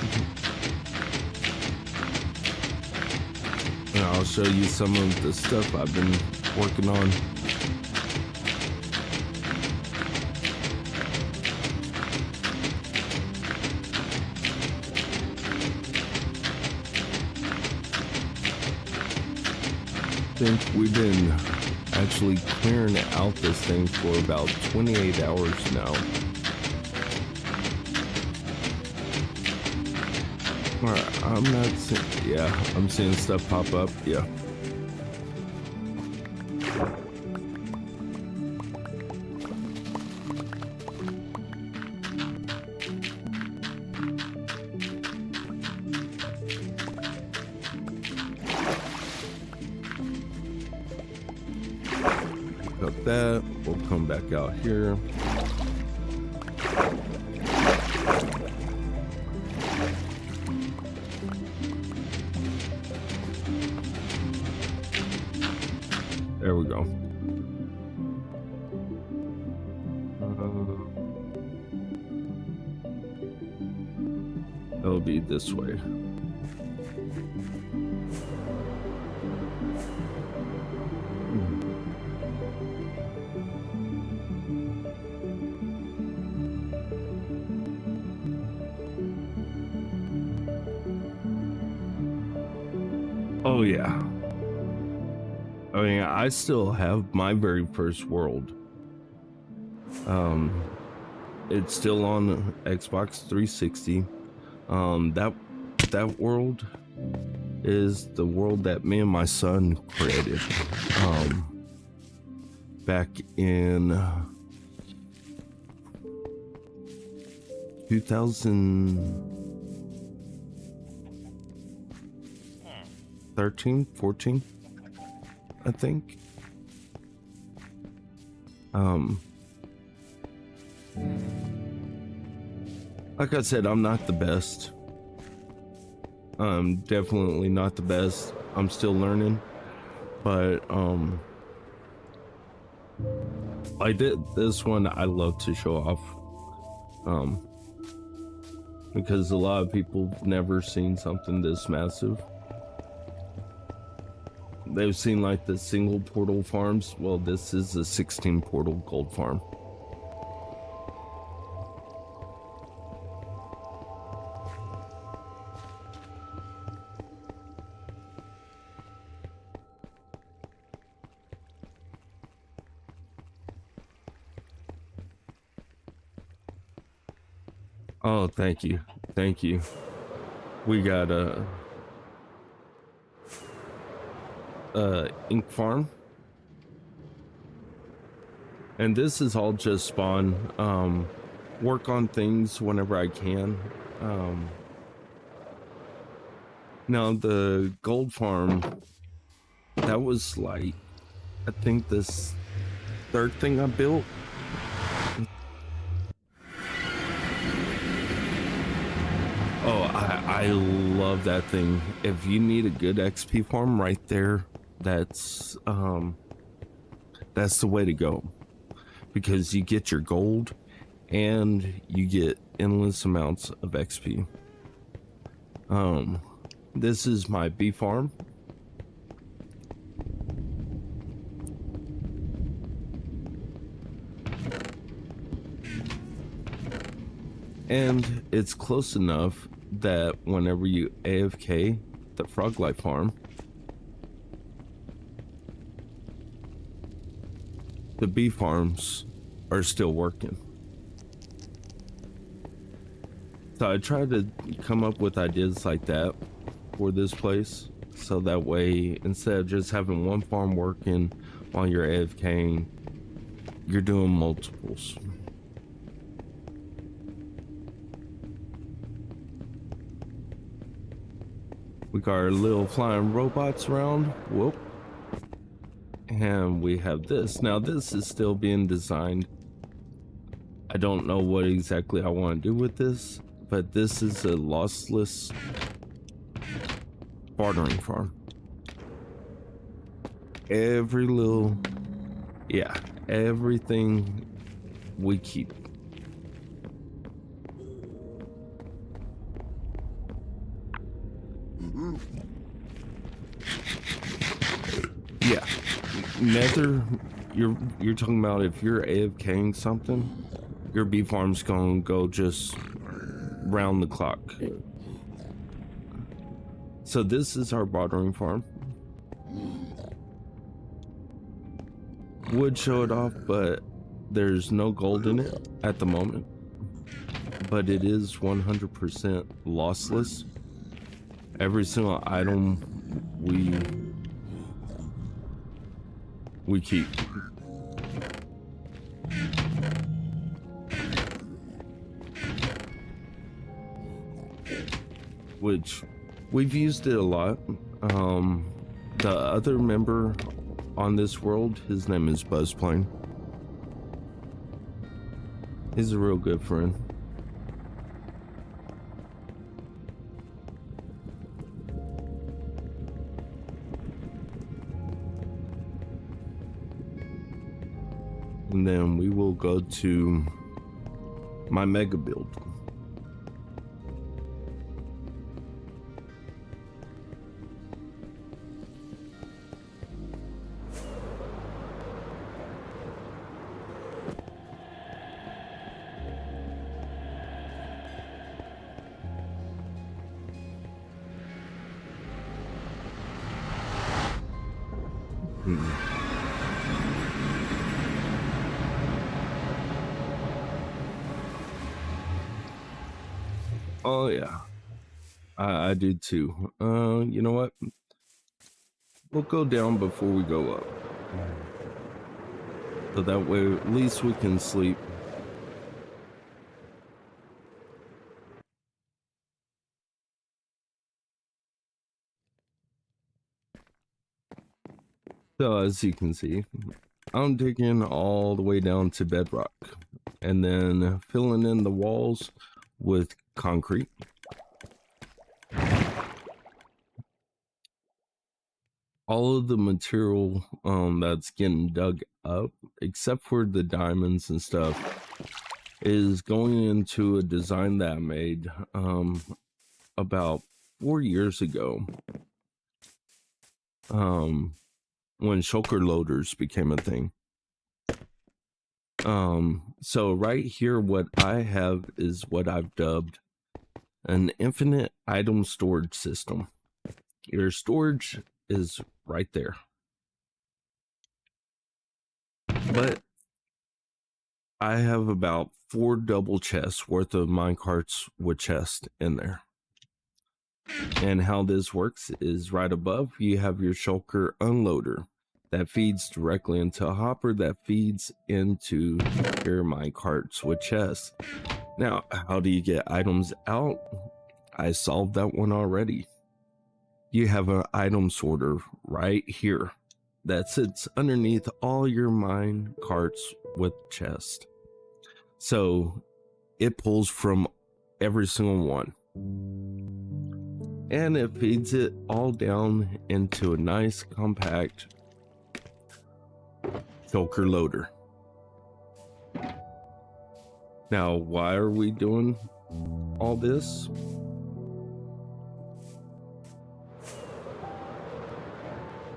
Speaker 1: And I'll show you some of the stuff I've been working on. I think we've been actually clearing out this thing for about 28 hours now. Alright, I'm not seeing, yeah, I'm seeing stuff pop up, yeah. up that. We'll come back out here. There we go. It'll be this way. Oh yeah. I mean, I still have my very first world. It's still on Xbox 360. That world is the world that me and my son created. Back in 2013, 14, I think. Like I said, I'm not the best. I'm definitely not the best. I'm still learning, but I did this one. I love to show off, because a lot of people have never seen something this massive. They've seen like the single portal farms. Well, this is a 16 portal gold farm. Oh, thank you. Thank you. We got ink farm. And this is all just spawn. Work on things whenever I can. Now the gold farm, that was like, I think this third thing I built. Oh, I love that thing. If you need a good XP farm right there, that's the way to go, because you get your gold and you get endless amounts of XP. This is my bee farm. And it's close enough that whenever you AFK the frog life farm, the bee farms are still working. So I tried to come up with ideas like that for this place, so that way instead of just having one farm working while you're AFKing, you're doing multiples. We got our little flying robots around. Whoop. And we have this. Now this is still being designed. I don't know what exactly I want to do with this, but this is a lossless bartering farm. Every little, yeah, everything we keep. Yeah, nether, you're talking about if you're AFKing something, your bee farm's gonna go just round the clock. So this is our bartering farm. Would show it off, but there's no gold in it at the moment. But it is 100% lossless. Every single item we keep. Which we've used it a lot. The other member on this world. His name is Buzzplane. He's a real good friend. And then we will go to my mega build. Oh yeah, I do too. You know what? We'll go down before we go up, so that way at least we can sleep. So as you can see, I'm digging all the way down to bedrock and then filling in the walls with concrete. All of the material that's getting dug up, except for the diamonds and stuff, is going into a design that I made about 4 years ago, when shulker loaders became a thing. So right here, what I have is what I've dubbed an infinite item storage system. Your storage is right there, but I have about 4 double chests worth of minecarts with chests in there. And how this works is right above you have your shulker unloader that feeds directly into a hopper that feeds into your minecarts with chests. Now, how do you get items out? I solved that one already. You have an item sorter right here that sits underneath all your mine carts with chest. So it pulls from every single one. And it feeds it all down into a nice compact shulker loader. Now, why are we doing all this?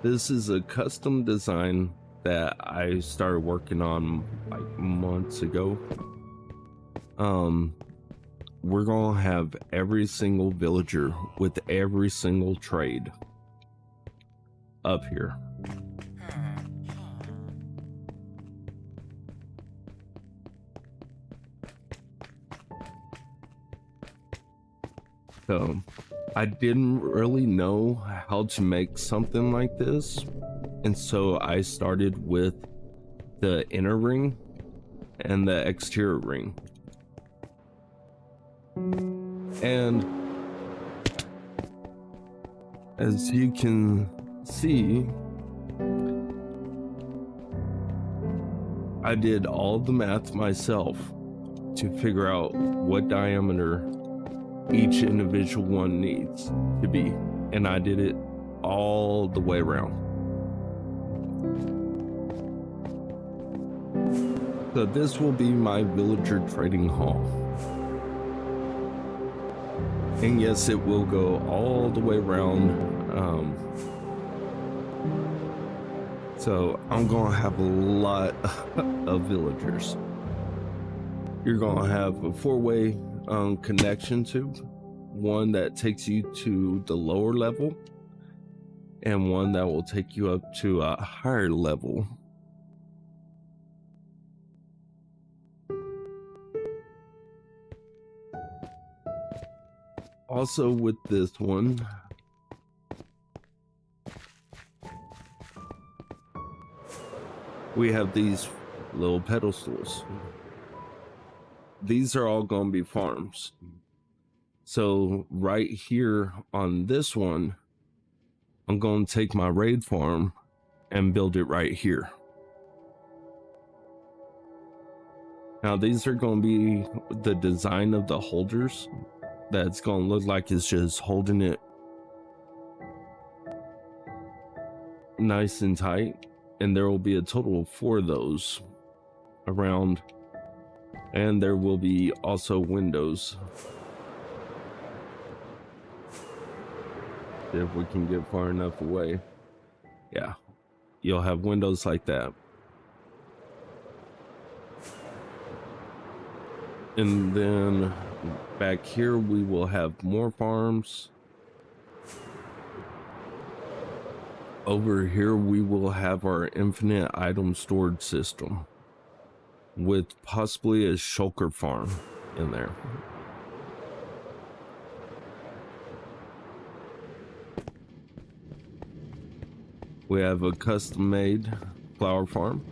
Speaker 1: This is a custom design that I started working on like months ago. We're gonna have every single villager with every single trade up here. So I didn't really know how to make something like this, and so I started with the inner ring and the exterior ring. And as you can see, I did all the math myself to figure out what diameter each individual one needs to be, and I did it all the way around. So this will be my villager trading hall, and yes, it will go all the way around. So I'm gonna have a lot of villagers. You're gonna have a 4-way connection tube, one that takes you to the lower level and one that will take you up to a higher level. Also with this one, we have these little pedestals. These are all going to be farms. So right here on this one, I'm going to take my raid farm and build it right here. Now these are going to be the design of the holders. That's going to look like it's just holding it nice and tight. And there will be a total of 4 of those around. And there will be also windows. If we can get far enough away. Yeah, you'll have windows like that. And then back here we will have more farms. Over here we will have our infinite item storage system with possibly a shulker farm in there. We have a custom made flower farm.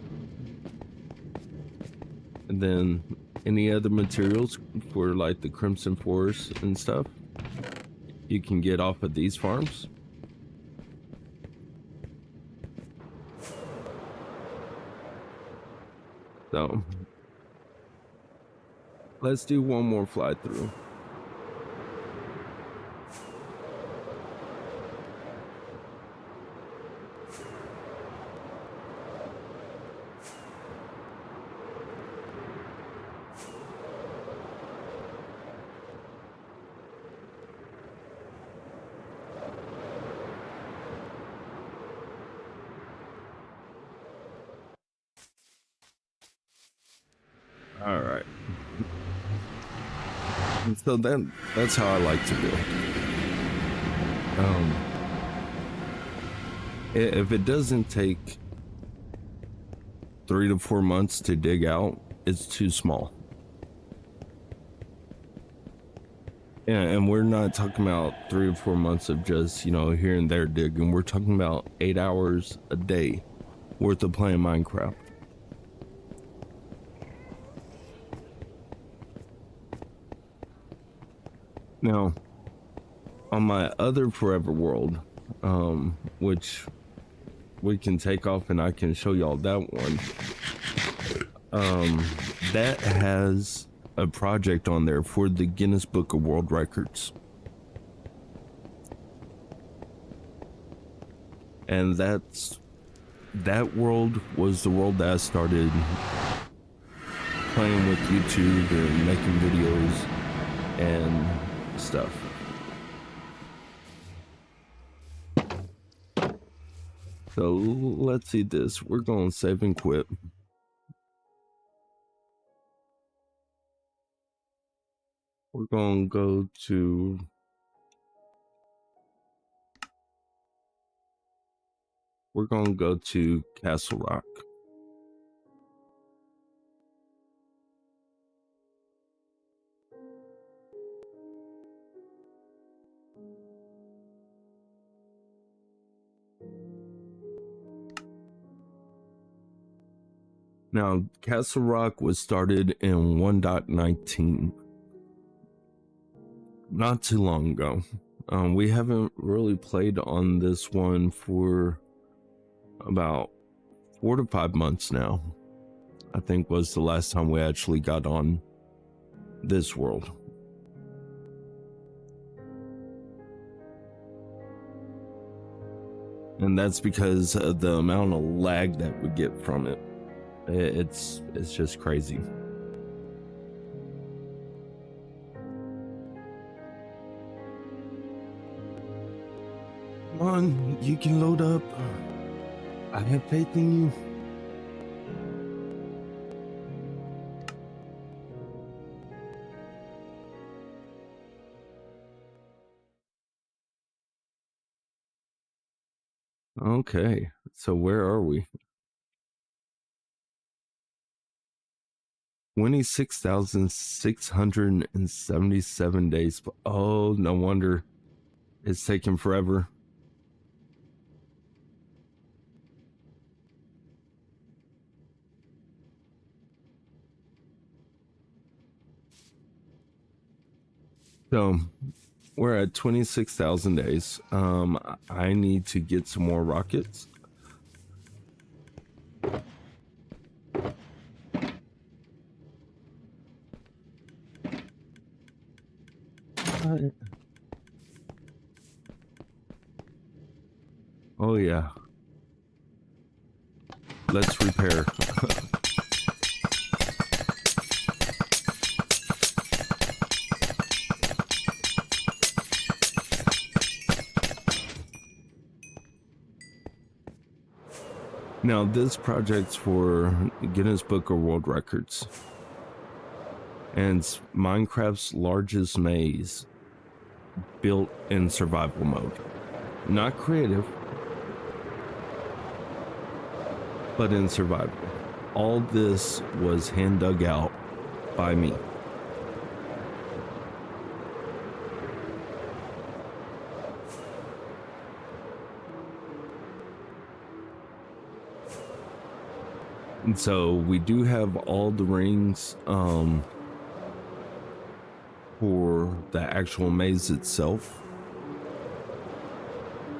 Speaker 1: And then any other materials for like the crimson forest and stuff you can get off of these farms. So let's do one more fly through. All right. So that's how I like to build. If it doesn't take 3 to 4 months to dig out, it's too small. And we're not talking about 3 or 4 months of just, you know, here and there digging. We're talking about 8 hours a day worth of playing Minecraft. Now, on my other forever world, which we can take off and I can show y'all that one, that has a project on there for the Guinness Book of World Records. And that world was the world that I started playing with YouTube and making videos and stuff. So let's see this. We're going to save and quit. We're going to go to Castle Rock. Now, Castle Rock was started in 1.19. Not too long ago. We haven't really played on this one for about 4 to 5 months now. I think was the last time we actually got on this world. And that's because of the amount of lag that we get from it. It's just crazy. Come on, you can load up. I have faith in you. Okay, so where are we? 26,677 days. Oh, no wonder it's taking forever. So we're at 26,000 days. I need to get some more rockets. What? Oh yeah. Let's repair. Now this project's for Guinness Book of World Records. And it's Minecraft's largest maze built in survival mode. Not creative, but in survival. All this was hand dug out by me. And so we do have all the rings for the actual maze itself.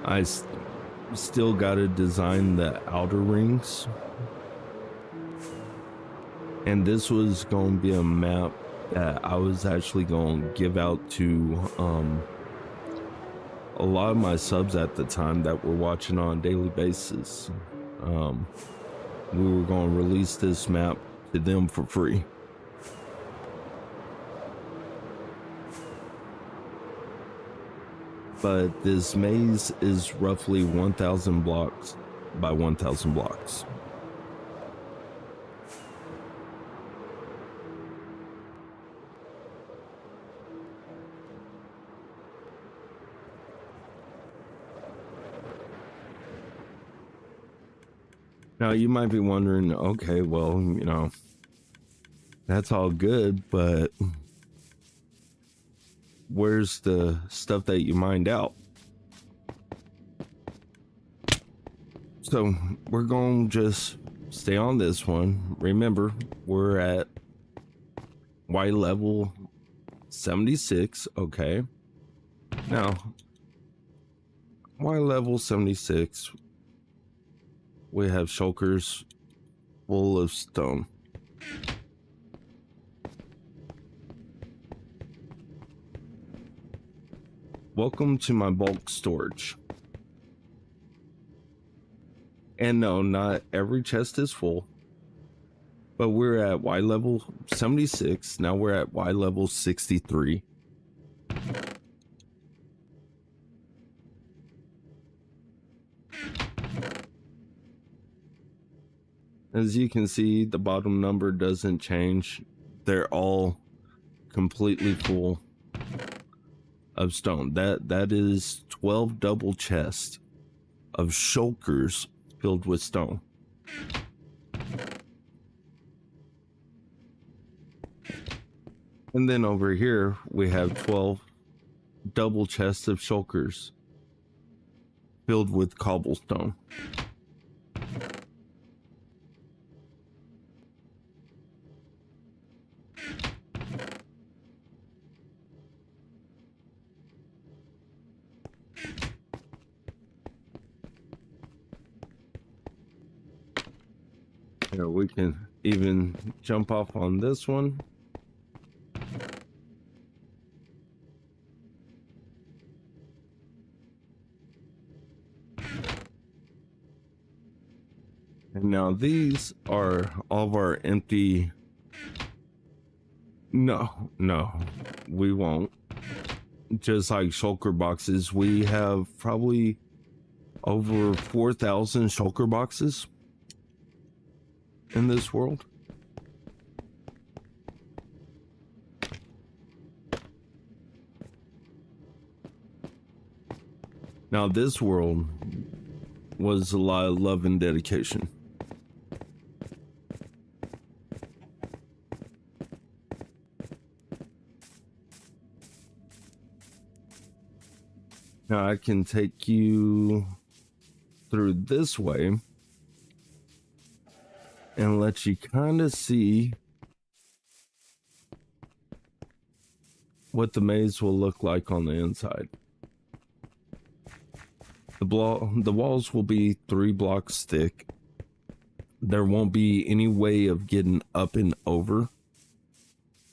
Speaker 1: I still got to design the outer rings. And this was going to be a map that I was actually going to give out to a lot of my subs at the time that were watching on a daily basis. We were going to release this map to them for free. But this maze is roughly 1,000 blocks by 1,000 blocks. Now you might be wondering, okay, well, you know, that's all good, but where's the stuff that you mined out? So we're going to just stay on this one. Remember, we're at Y level 76. Okay. Now, Y level 76, we have shulkers full of stone. Welcome to my bulk storage. And no, not every chest is full, but we're at Y level 76. Now we're at Y level 63. As you can see, the bottom number doesn't change. They're all completely full of stone. That is 12 double chests of shulkers filled with stone. And then over here we have 12 double chests of shulkers filled with cobblestone. Here, we can even jump off on this one. And now these are all of our empty. No, we won't. Just like shulker boxes, we have probably over 4,000 shulker boxes in this world. Now this world was a lot of love and dedication. Now I can take you through this way and let you kind of see what the maze will look like on the inside. The walls will be 3 blocks thick. There won't be any way of getting up and over.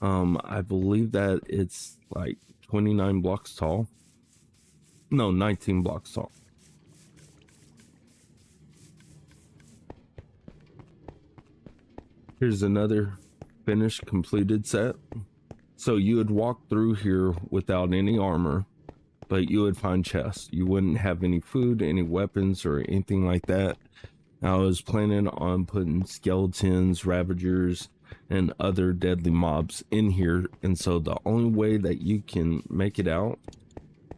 Speaker 1: I believe that it's like 29 blocks tall. No, 19 blocks tall. Here's another finished, completed set. So you would walk through here without any armor, but you would find chests. You wouldn't have any food, any weapons, or anything like that. I was planning on putting skeletons, ravagers, and other deadly mobs in here, and so the only way that you can make it out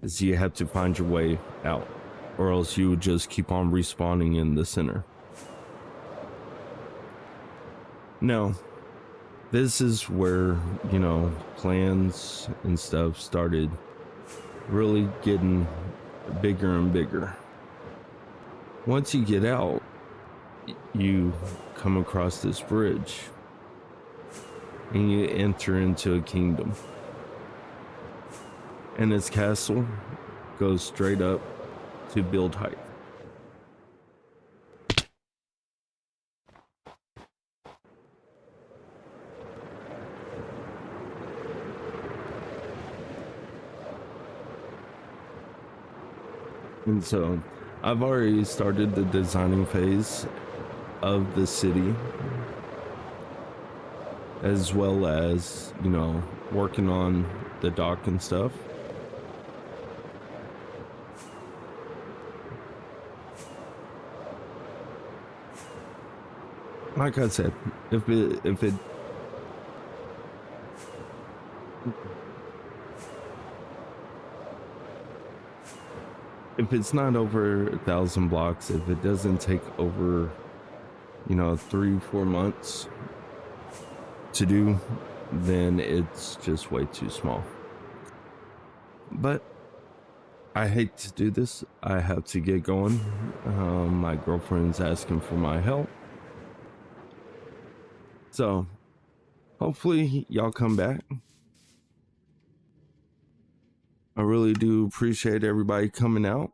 Speaker 1: is you have to find your way out, or else you would just keep on respawning in the center. Now, this is where, you know, plans and stuff started really getting bigger and bigger. Once you get out, you come across this bridge and you enter into a kingdom, and its castle goes straight up to build height. And so I've already started the designing phase of the city, as well as, you know, working on the dock and stuff. Like I said, if it's not over 1,000 blocks, if it doesn't take over, you know, 3-4 months to do, then it's just way too small. But I hate to do this. I have to get going. My girlfriend's asking for my help, so hopefully y'all come back. I really do appreciate everybody coming out.